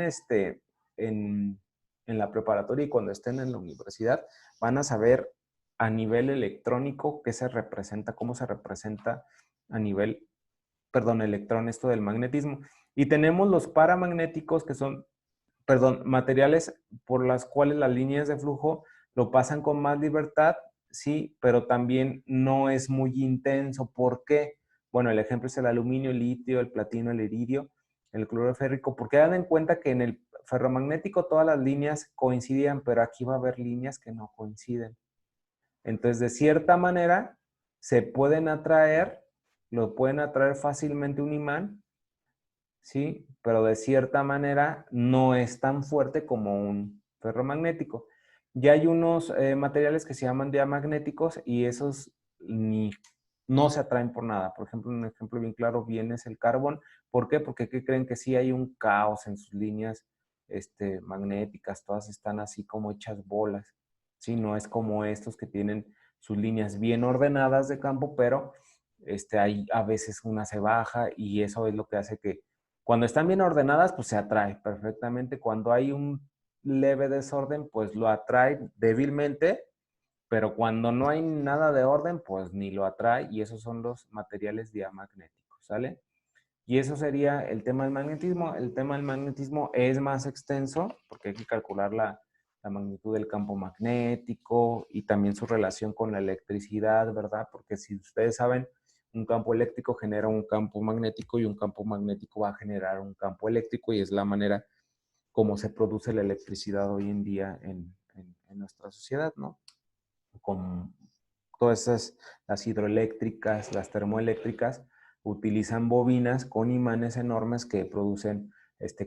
en, en la preparatoria y cuando estén en la universidad, van a saber a nivel electrónico qué se representa, cómo se representa a nivel, perdón, electrón esto del magnetismo. Y tenemos los paramagnéticos que son, perdón, materiales por las cuales las líneas de flujo lo pasan con más libertad, sí, pero también no es muy intenso. ¿Por qué? Bueno, el ejemplo es el aluminio, el litio, el platino, el iridio, el cloruro férrico, porque dan en cuenta que en el ferromagnético todas las líneas coincidían, pero aquí va a haber líneas que no coinciden. Entonces, de cierta manera, se pueden atraer, lo pueden atraer fácilmente un imán, ¿sí? Pero de cierta manera no es tan fuerte como un ferromagnético. Ya hay unos materiales que se llaman diamagnéticos y esos no se atraen por nada. Por ejemplo, un ejemplo bien claro viene es el carbón. ¿Por qué? Porque ¿qué creen? Que sí hay un caos en sus líneas magnéticas, todas están así como hechas bolas. ¿Sí? No es como estos que tienen sus líneas bien ordenadas de campo, pero hay a veces una se baja y eso es lo que hace que cuando están bien ordenadas, pues se atrae perfectamente. Cuando hay un leve desorden, pues lo atrae débilmente, pero cuando no hay nada de orden, pues ni lo atrae y esos son los materiales diamagnéticos, ¿sale? Y eso sería el tema del magnetismo. El tema del magnetismo es más extenso porque hay que calcular la magnitud del campo magnético y también su relación con la electricidad, ¿verdad? Porque si ustedes saben, un campo eléctrico genera un campo magnético y un campo magnético va a generar un campo eléctrico y es la manera como se produce la electricidad hoy en día en nuestra sociedad, ¿no? Con todas esas, las hidroeléctricas, las termoeléctricas, utilizan bobinas con imanes enormes que producen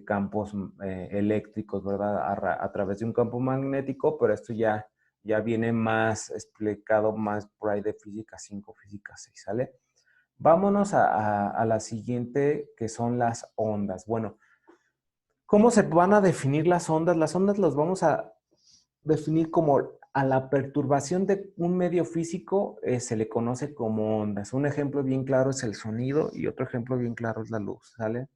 campos eléctricos, ¿verdad? A través de un campo magnético, pero esto ya viene más explicado más por ahí de física 5, física 6, ¿sale? Vámonos a la siguiente, que son las ondas. Bueno, ¿cómo se van a definir las ondas? Las ondas las vamos a definir como a la perturbación de un medio físico se le conoce como ondas. Un ejemplo bien claro es el sonido y otro ejemplo bien claro es la luz, ¿sale?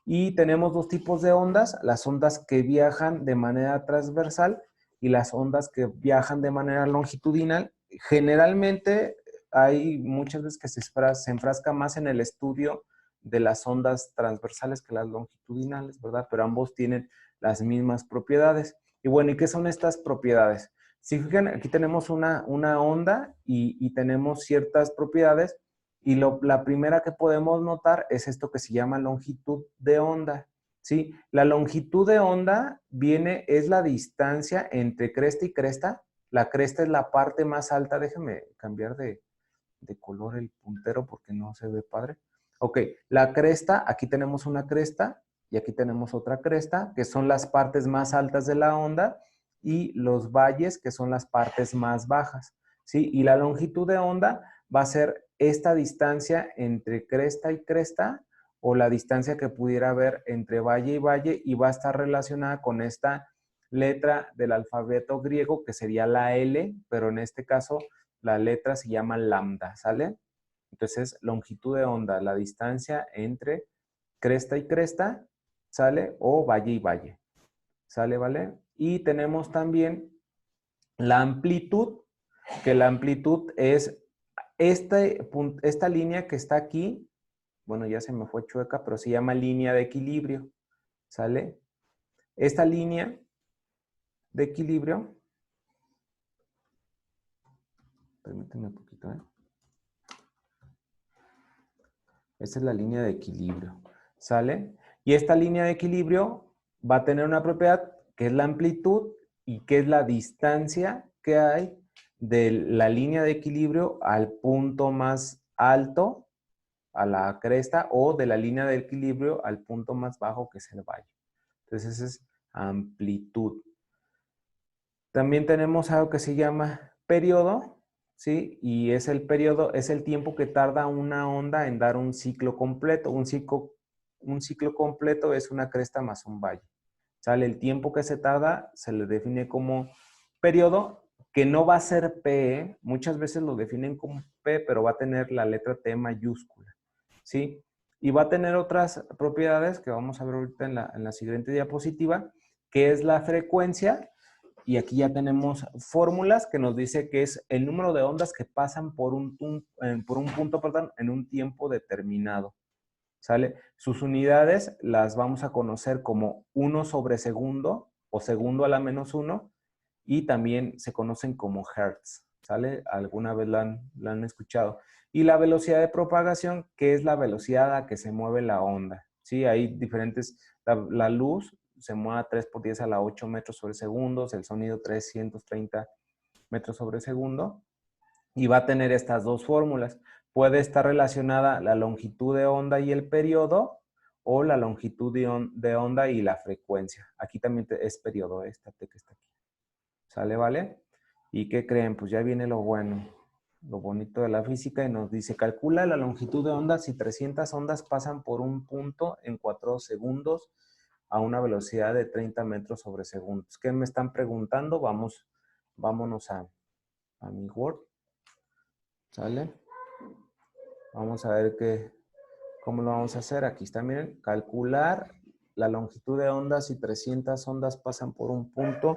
Y tenemos dos tipos de ondas, las ondas que viajan de manera transversal y las ondas que viajan de manera longitudinal. Generalmente hay muchas veces que se enfrasca más en el estudio de las ondas transversales que las longitudinales, ¿verdad? Pero ambos tienen las mismas propiedades. Y bueno, ¿y qué son estas propiedades? Si fijan, aquí tenemos una onda y tenemos ciertas propiedades y la primera que podemos notar es esto que se llama longitud de onda, ¿sí? La longitud de onda es la distancia entre cresta y cresta. La cresta es la parte más alta. Déjenme cambiar de color el puntero porque no se ve padre. Ok, la cresta, aquí tenemos una cresta y aquí tenemos otra cresta, que son las partes más altas de la onda, y los valles, que son las partes más bajas, ¿sí? Y la longitud de onda va a ser esta distancia entre cresta y cresta, o la distancia que pudiera haber entre valle y valle, y va a estar relacionada con esta letra del alfabeto griego, que sería la L, pero en este caso la letra se llama lambda, ¿sale? Entonces, longitud de onda, la distancia entre cresta y cresta, ¿sale? O valle y valle, ¿sale? ¿Vale? Y tenemos también la amplitud, que la amplitud es esta línea que está aquí, bueno, ya se me fue chueca, pero se llama línea de equilibrio, ¿sale? Esta línea de equilibrio, permítanme un poquito, ¿eh? Esta es la línea de equilibrio, ¿sale? Y esta línea de equilibrio va a tener una propiedad que es la amplitud y que es la distancia que hay de la línea de equilibrio al punto más alto, a la cresta, o de la línea de equilibrio al punto más bajo, que es el valle. Entonces, esa es amplitud. También tenemos algo que se llama periodo, ¿sí? Y es el periodo, es el tiempo que tarda una onda en dar un ciclo completo. Un ciclo completo es una cresta más un valle. ¿Sale? El tiempo que se tarda se le define como periodo, que no va a ser P, ¿eh? Muchas veces lo definen como P, pero va a tener la letra T mayúscula, ¿sí? Y va a tener otras propiedades que vamos a ver ahorita en la siguiente diapositiva, que es la frecuencia. Y aquí ya tenemos fórmulas que nos dice que es el número de ondas que pasan por un punto, perdón, en un tiempo determinado. ¿Sale? Sus unidades las vamos a conocer como 1 sobre segundo o segundo a la menos 1, y también se conocen como hertz. ¿sale? Alguna vez la han escuchado. Y la velocidad de propagación, que es la velocidad a que se mueve la onda, ¿sí? Hay diferentes, la luz se mueve a 3 por 10 a la 8 metros sobre segundos, el sonido 330 metros sobre segundo, y va a tener estas dos fórmulas. Puede estar relacionada la longitud de onda y el periodo, o la longitud de onda y la frecuencia. Aquí también es periodo, esta T que está aquí. ¿Sale, vale? ¿Y qué creen? Pues ya viene lo bueno, lo bonito de la física, y nos dice, calcula la longitud de onda si 300 ondas pasan por un punto en 4 segundos a una velocidad de 30 metros sobre segundo. ¿Qué me están preguntando? Vámonos a mi Word. ¿Sale? Vamos a ver cómo lo vamos a hacer. Aquí está, miren, calcular la longitud de onda si 300 ondas pasan por un punto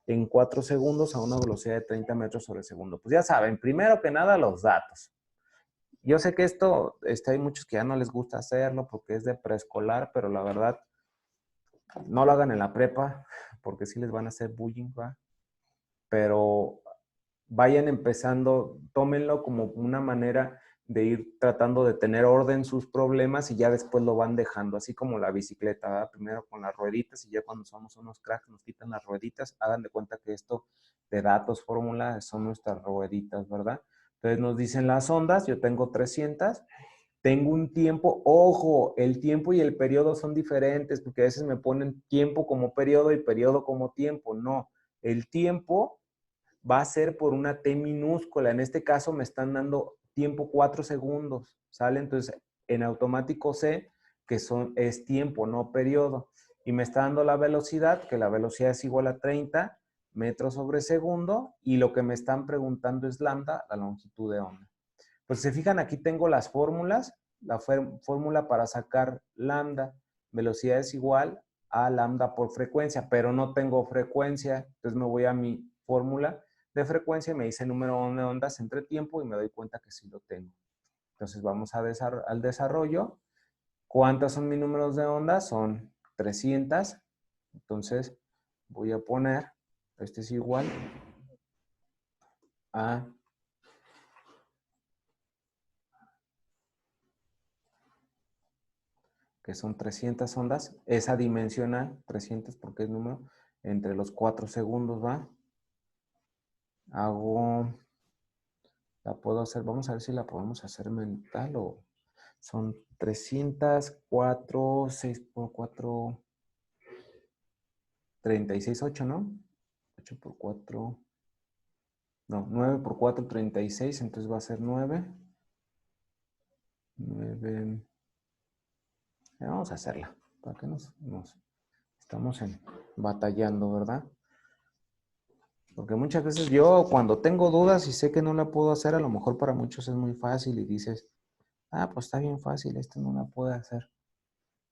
en 4 segundos a una velocidad de 30 metros sobre segundo. Pues ya saben, primero que nada los datos. Yo sé que esto, hay muchos que ya no les gusta hacerlo porque es de preescolar, pero la verdad, no lo hagan en la prepa porque sí les van a hacer bullying, ¿va? Pero vayan empezando, tómenlo como una manera de ir tratando de tener orden sus problemas y ya después lo van dejando, así como la bicicleta, ¿verdad? Primero con las rueditas y ya cuando somos unos cracks nos quitan las rueditas, hagan de cuenta que esto de datos, fórmulas, son nuestras rueditas, ¿verdad? Entonces nos dicen las ondas, yo tengo 300, tengo un tiempo, ojo, el tiempo y el periodo son diferentes porque a veces me ponen tiempo como periodo y periodo como tiempo, no, el tiempo va a ser por una T minúscula. En este caso me están dando tiempo 4 segundos, ¿sale? Entonces, en automático sé que es tiempo, no periodo. Y me está dando la velocidad, que la velocidad es igual a 30 metros sobre segundo. Y lo que me están preguntando es lambda, la longitud de onda. Pues se fijan, aquí tengo las fórmulas. La fórmula para sacar lambda, velocidad es igual a lambda por frecuencia, pero no tengo frecuencia. Entonces me voy a mi fórmula de frecuencia y me dice número de ondas entre tiempo y me doy cuenta que sí lo tengo. Entonces vamos al desarrollo. ¿Cuántas son mis números de ondas? Son 300. Entonces voy a poner, este es igual a que son 300 ondas, es adimensional, 300 porque es número, entre los 4 segundos, ¿va? La puedo hacer, vamos a ver si la podemos hacer mental o son 304, 6 por 4, 36, 8, ¿no? 8 por 4, no, 9 por 4, 36, entonces va a ser 9. 9, vamos a hacerla, para que nos estamos batallando, ¿verdad? Porque muchas veces yo cuando tengo dudas y sé que no la puedo hacer, a lo mejor para muchos es muy fácil y dices, ah, pues está bien fácil, esto no la puedo hacer.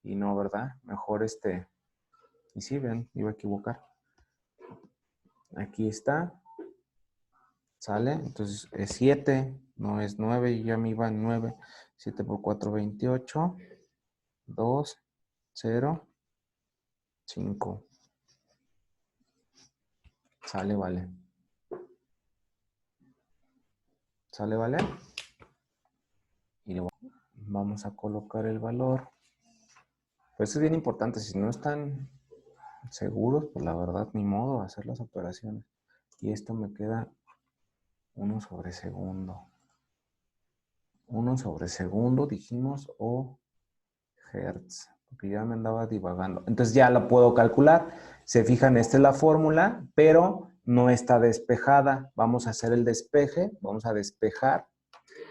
Y no, ¿verdad? Mejor y sí, ven, iba a equivocar. Aquí está, sale, entonces es 7, no es 9, y ya me iba en 9. 7 por 4, 28, 2, 0, 5. Sale, vale. Sale, vale. Y vamos a colocar el valor. Pues eso es bien importante, si no están seguros, pues la verdad, ni modo, hacer las operaciones. Y esto me queda 1 sobre segundo. 1 sobre segundo, dijimos, o hertz, porque ya me andaba divagando. Entonces ya la puedo calcular. Se fijan, esta es la fórmula, pero no está despejada. Vamos a hacer el despeje, vamos a despejar,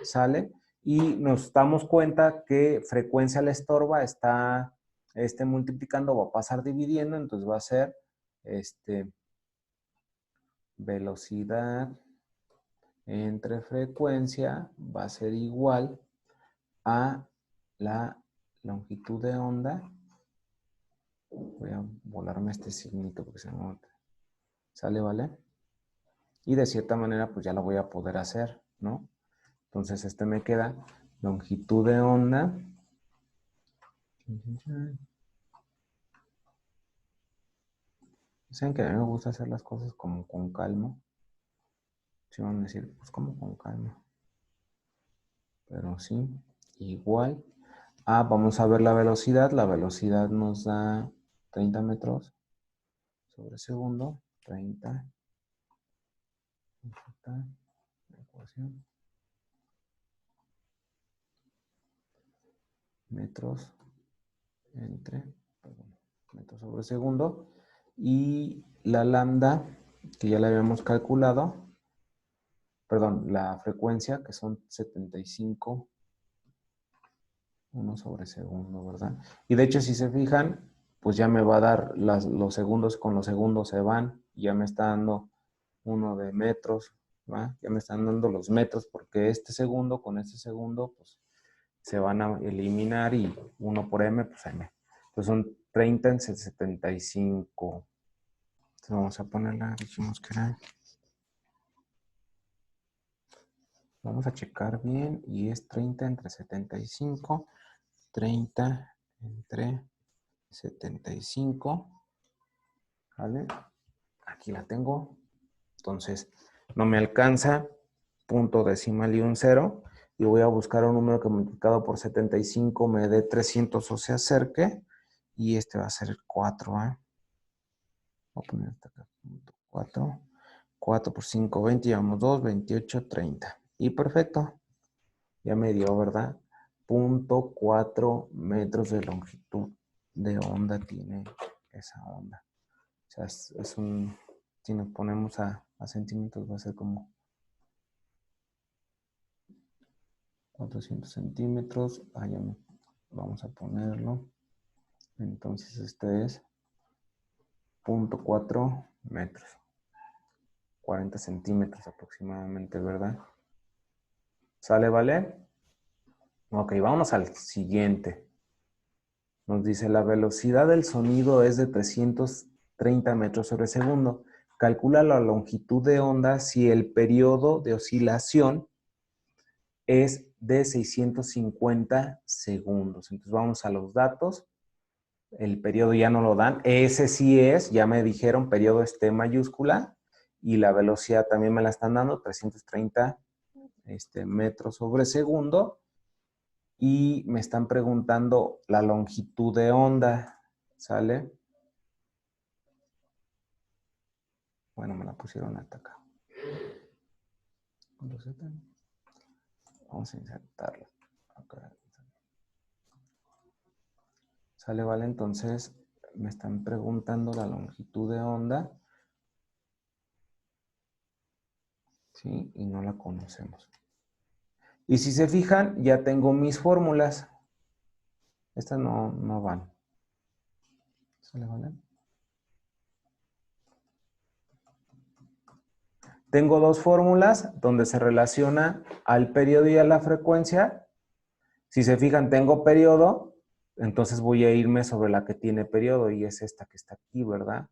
¿sale? Y nos damos cuenta que frecuencia la estorba, está multiplicando, va a pasar dividiendo, entonces va a ser velocidad entre frecuencia va a ser igual a la longitud de onda. Voy a volarme este signito porque se me nota. ¿Sale, vale? Y de cierta manera pues ya lo voy a poder hacer, ¿no? Entonces me queda longitud de onda. Saben que a mí me gusta hacer las cosas como con calma. Si van a decir, pues como con calma. Pero sí, igual. Ah, vamos a ver la velocidad. La velocidad nos da 30 metros sobre segundo. 30. Ecuación. Metros entre, perdón, metros sobre segundo. Y la lambda, que ya la habíamos calculado, perdón, la frecuencia, que son 75, 1 sobre segundo, ¿verdad? Y de hecho, si se fijan, pues ya me va a dar los segundos con los segundos se van, ya me está dando uno de metros, ¿va? Ya me están dando los metros, porque este segundo con este segundo, pues se van a eliminar y 1 por m, pues m. Entonces son 30 en 75. Entonces vamos a ponerla, dijimos que era. Vamos a checar bien y es 30 entre 75. 30 entre 75. ¿Vale? Aquí la tengo. Entonces no me alcanza. Punto decimal y un 0. Y voy a buscar un número que multiplicado por 75 me dé 300 o se acerque. Y este va a ser el 4. ¿eh? Voy a poner hasta acá. 4. 4 por 5, 20. Llevamos 2, 28, 30. Y perfecto. Ya me dio, ¿verdad? 0.4 metros de longitud de onda tiene esa onda. O sea, es un... Si nos ponemos a centímetros va a ser como 400 centímetros. Allá vamos a ponerlo. Entonces este es 0.4 metros. 40 centímetros aproximadamente, ¿verdad? ¿Sale, vale? Ok, vamos al siguiente. Nos dice, la velocidad del sonido es de 330 metros sobre segundo. Calcula la longitud de onda si el periodo de oscilación es de 650 segundos. Entonces vamos a los datos. El periodo ya no lo dan. Ese sí es, ya me dijeron, periodo es T mayúscula. Y la velocidad también me la están dando, 330 metros sobre segundo. Y me están preguntando la longitud de onda. ¿Sale? Bueno, me la pusieron hasta acá. Vamos a insertarla. Acá. ¿Sale, vale? Entonces me están preguntando la longitud de onda. ¿Sí? Y no la conocemos. Y si se fijan, ya tengo mis fórmulas. Estas no van. ¿Sale, vale? Tengo dos fórmulas donde se relaciona al periodo y a la frecuencia. Si se fijan, tengo periodo, entonces voy a irme sobre la que tiene periodo y es esta que está aquí, ¿verdad?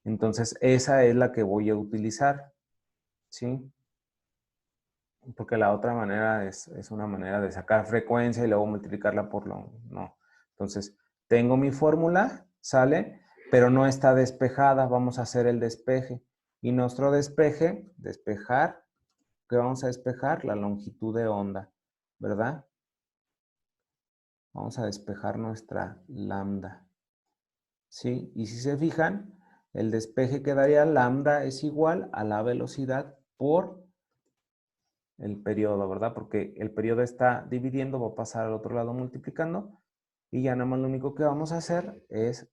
Entonces esa es la que voy a utilizar, ¿sí? Porque la otra manera es una manera de sacar frecuencia y luego multiplicarla por lo... No. Entonces, tengo mi fórmula, sale, pero no está despejada. Vamos a hacer el despeje. Y nuestro despeje, despejar, ¿qué vamos a despejar? La longitud de onda, ¿verdad? Vamos a despejar nuestra lambda. ¿Sí? Y si se fijan, el despeje que daría lambda es igual a la velocidad por el periodo, ¿verdad? Porque el periodo está dividiendo, va a pasar al otro lado multiplicando y ya nada más lo único que vamos a hacer es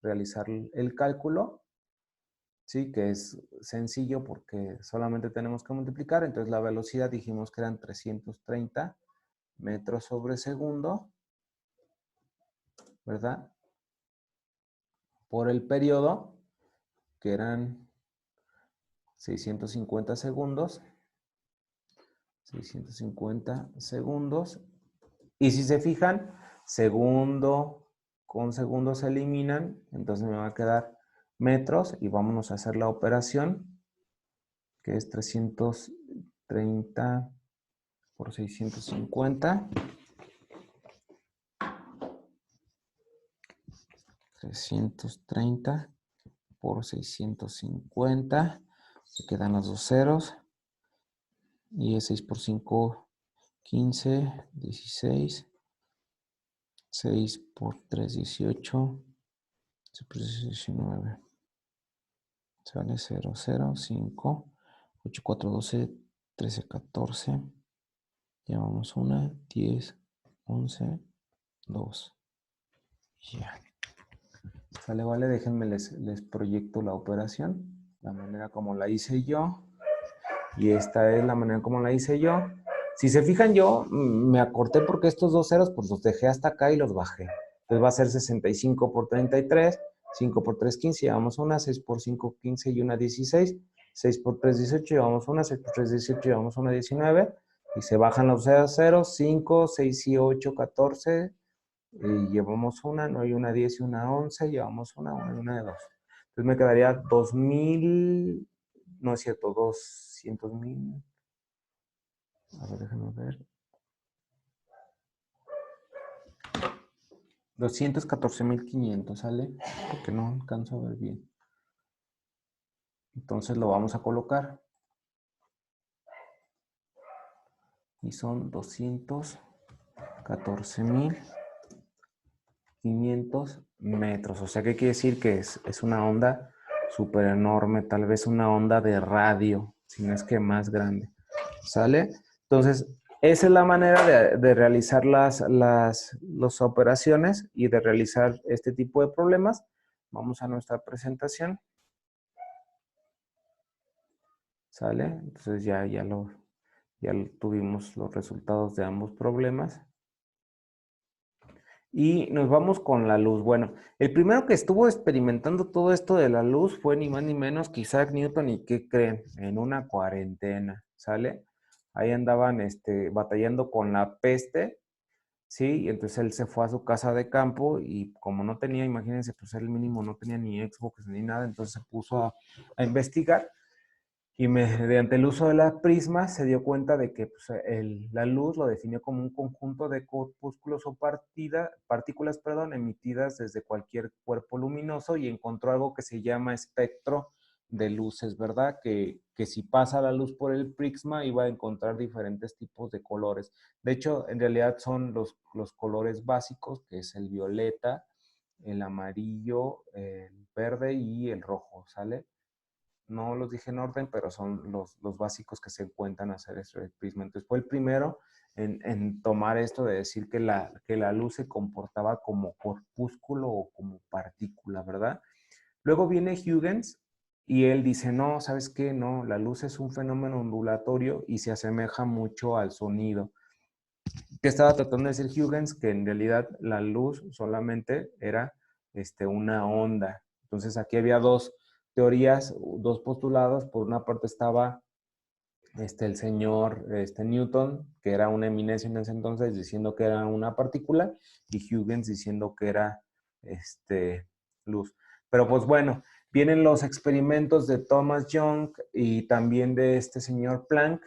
realizar el cálculo, ¿sí? Que es sencillo porque solamente tenemos que multiplicar, entonces la velocidad dijimos que eran 330 metros sobre segundo, ¿verdad? Por el periodo, que eran 650 segundos, 650 segundos. Y si se fijan, segundo con segundo se eliminan, entonces me va a quedar metros y vámonos a hacer la operación, que es 330 por 650. 330 por 650 Se quedan los dos ceros. Y es 6 por 5, 15, 16. 6 por 3, 18. 6 por 6, 19. Sale 0, 0, 5. 8, 4, 12, 13, 14. Llevamos 1, 10, 11, 2. Ya. Sale, vale, déjenme les proyecto la operación. La manera como la hice yo. Y esta es la manera como la hice yo. Si se fijan, yo me acorté porque estos dos ceros pues los dejé hasta acá y los bajé. Entonces va a ser 65 por 33, 5 por 3, 15, llevamos una, 6 por 5, 15 y una, 16, 6 por 3, 18, llevamos una, 6 por 3, 18, llevamos una, 19, y se bajan los ceros, 5, 6 y 8, 14, y llevamos una, no hay una 10 y una 11, llevamos una y una de 2. Entonces me quedaría 2000, no es cierto, 200,000. A ver, déjame ver. 214,500, ¿sale? Porque no alcanzo a ver bien. Entonces lo vamos a colocar. Y son 214,500 metros. O sea, ¿qué quiere decir? Que es una onda súper enorme, tal vez una onda de radio, si no es que más grande. ¿Sale? Entonces, esa es la manera de realizar las operaciones y de realizar este tipo de problemas. Vamos a nuestra presentación. ¿Sale? Entonces ya tuvimos los resultados de ambos problemas. Y nos vamos con la luz. Bueno, el primero que estuvo experimentando todo esto de la luz fue ni más ni menos que Isaac Newton. ¿Y qué creen? En una cuarentena, ¿sale? Ahí andaban batallando con la peste, ¿sí? Y entonces él se fue a su casa de campo y como no tenía, imagínense, pues él mínimo no tenía ni Xbox ni nada, entonces se puso a investigar. Y mediante el uso de la prisma se dio cuenta de que pues, la luz lo definió como un conjunto de corpúsculos o partículas, perdón, emitidas desde cualquier cuerpo luminoso, y encontró algo que se llama espectro de luces, ¿verdad? Que si pasa la luz por el prisma iba a encontrar diferentes tipos de colores. De hecho, en realidad son los colores básicos, que es el violeta, el amarillo, el verde y el rojo, ¿sale? No los dije en orden, pero son los básicos que se encuentran a hacer este prisma. Entonces fue el primero en tomar esto de decir que la luz se comportaba como corpúsculo o como partícula, ¿verdad? Luego viene Huygens y él dice, no, ¿sabes qué? No, la luz es un fenómeno ondulatorio y se asemeja mucho al sonido. ¿Qué estaba tratando de decir Huygens? Que en realidad la luz solamente era una onda. Entonces aquí había dos teorías, dos postulados. Por una parte estaba el señor Newton, que era una eminencia en ese entonces, diciendo que era una partícula, y Huygens diciendo que era luz. Pero pues bueno, vienen los experimentos de Thomas Young y también de este señor Planck,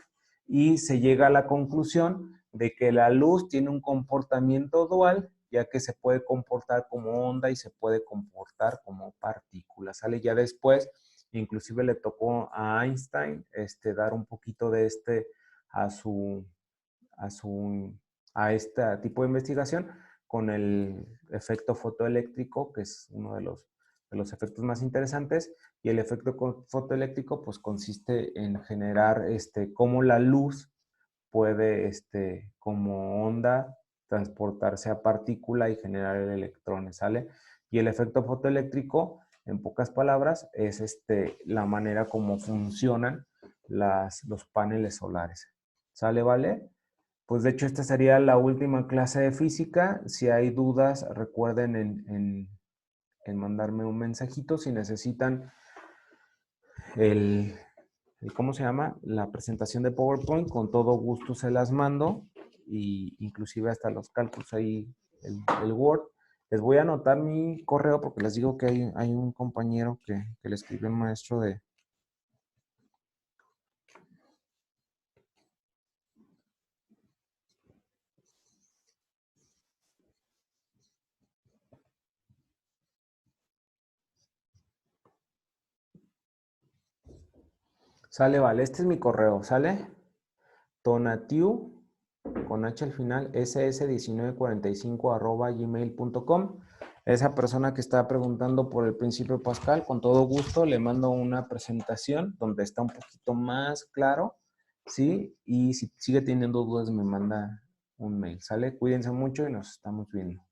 y se llega a la conclusión de que la luz tiene un comportamiento dual, ya que se puede comportar como onda y se puede comportar como partícula. Sale ya después. Inclusive le tocó a Einstein dar un poquito de a su, a su, a este tipo de investigación con el efecto fotoeléctrico, que es uno de los efectos más interesantes. Y el efecto fotoeléctrico pues consiste en generar cómo la luz puede como onda transportarse a partícula y generar electrones, ¿sale? Y el efecto fotoeléctrico, en pocas palabras, es la manera como funcionan los paneles solares. ¿Sale, vale? Pues de hecho esta sería la última clase de física. Si hay dudas, recuerden en mandarme un mensajito. Si necesitan el, ¿cómo se llama? La presentación de PowerPoint, con todo gusto se las mando, y inclusive hasta los cálculos ahí, el Word. Les voy a anotar mi correo porque les digo que hay un compañero que le escribió un maestro de... Sale, vale. Este es mi correo, ¿sale? Tonatiu, con H al final, ss1945@gmail.com. Esa persona que está preguntando por el principio Pascal, con todo gusto le mando una presentación donde está un poquito más claro, ¿sí? Y si sigue teniendo dudas me manda un mail, ¿sale? Cuídense mucho y nos estamos viendo.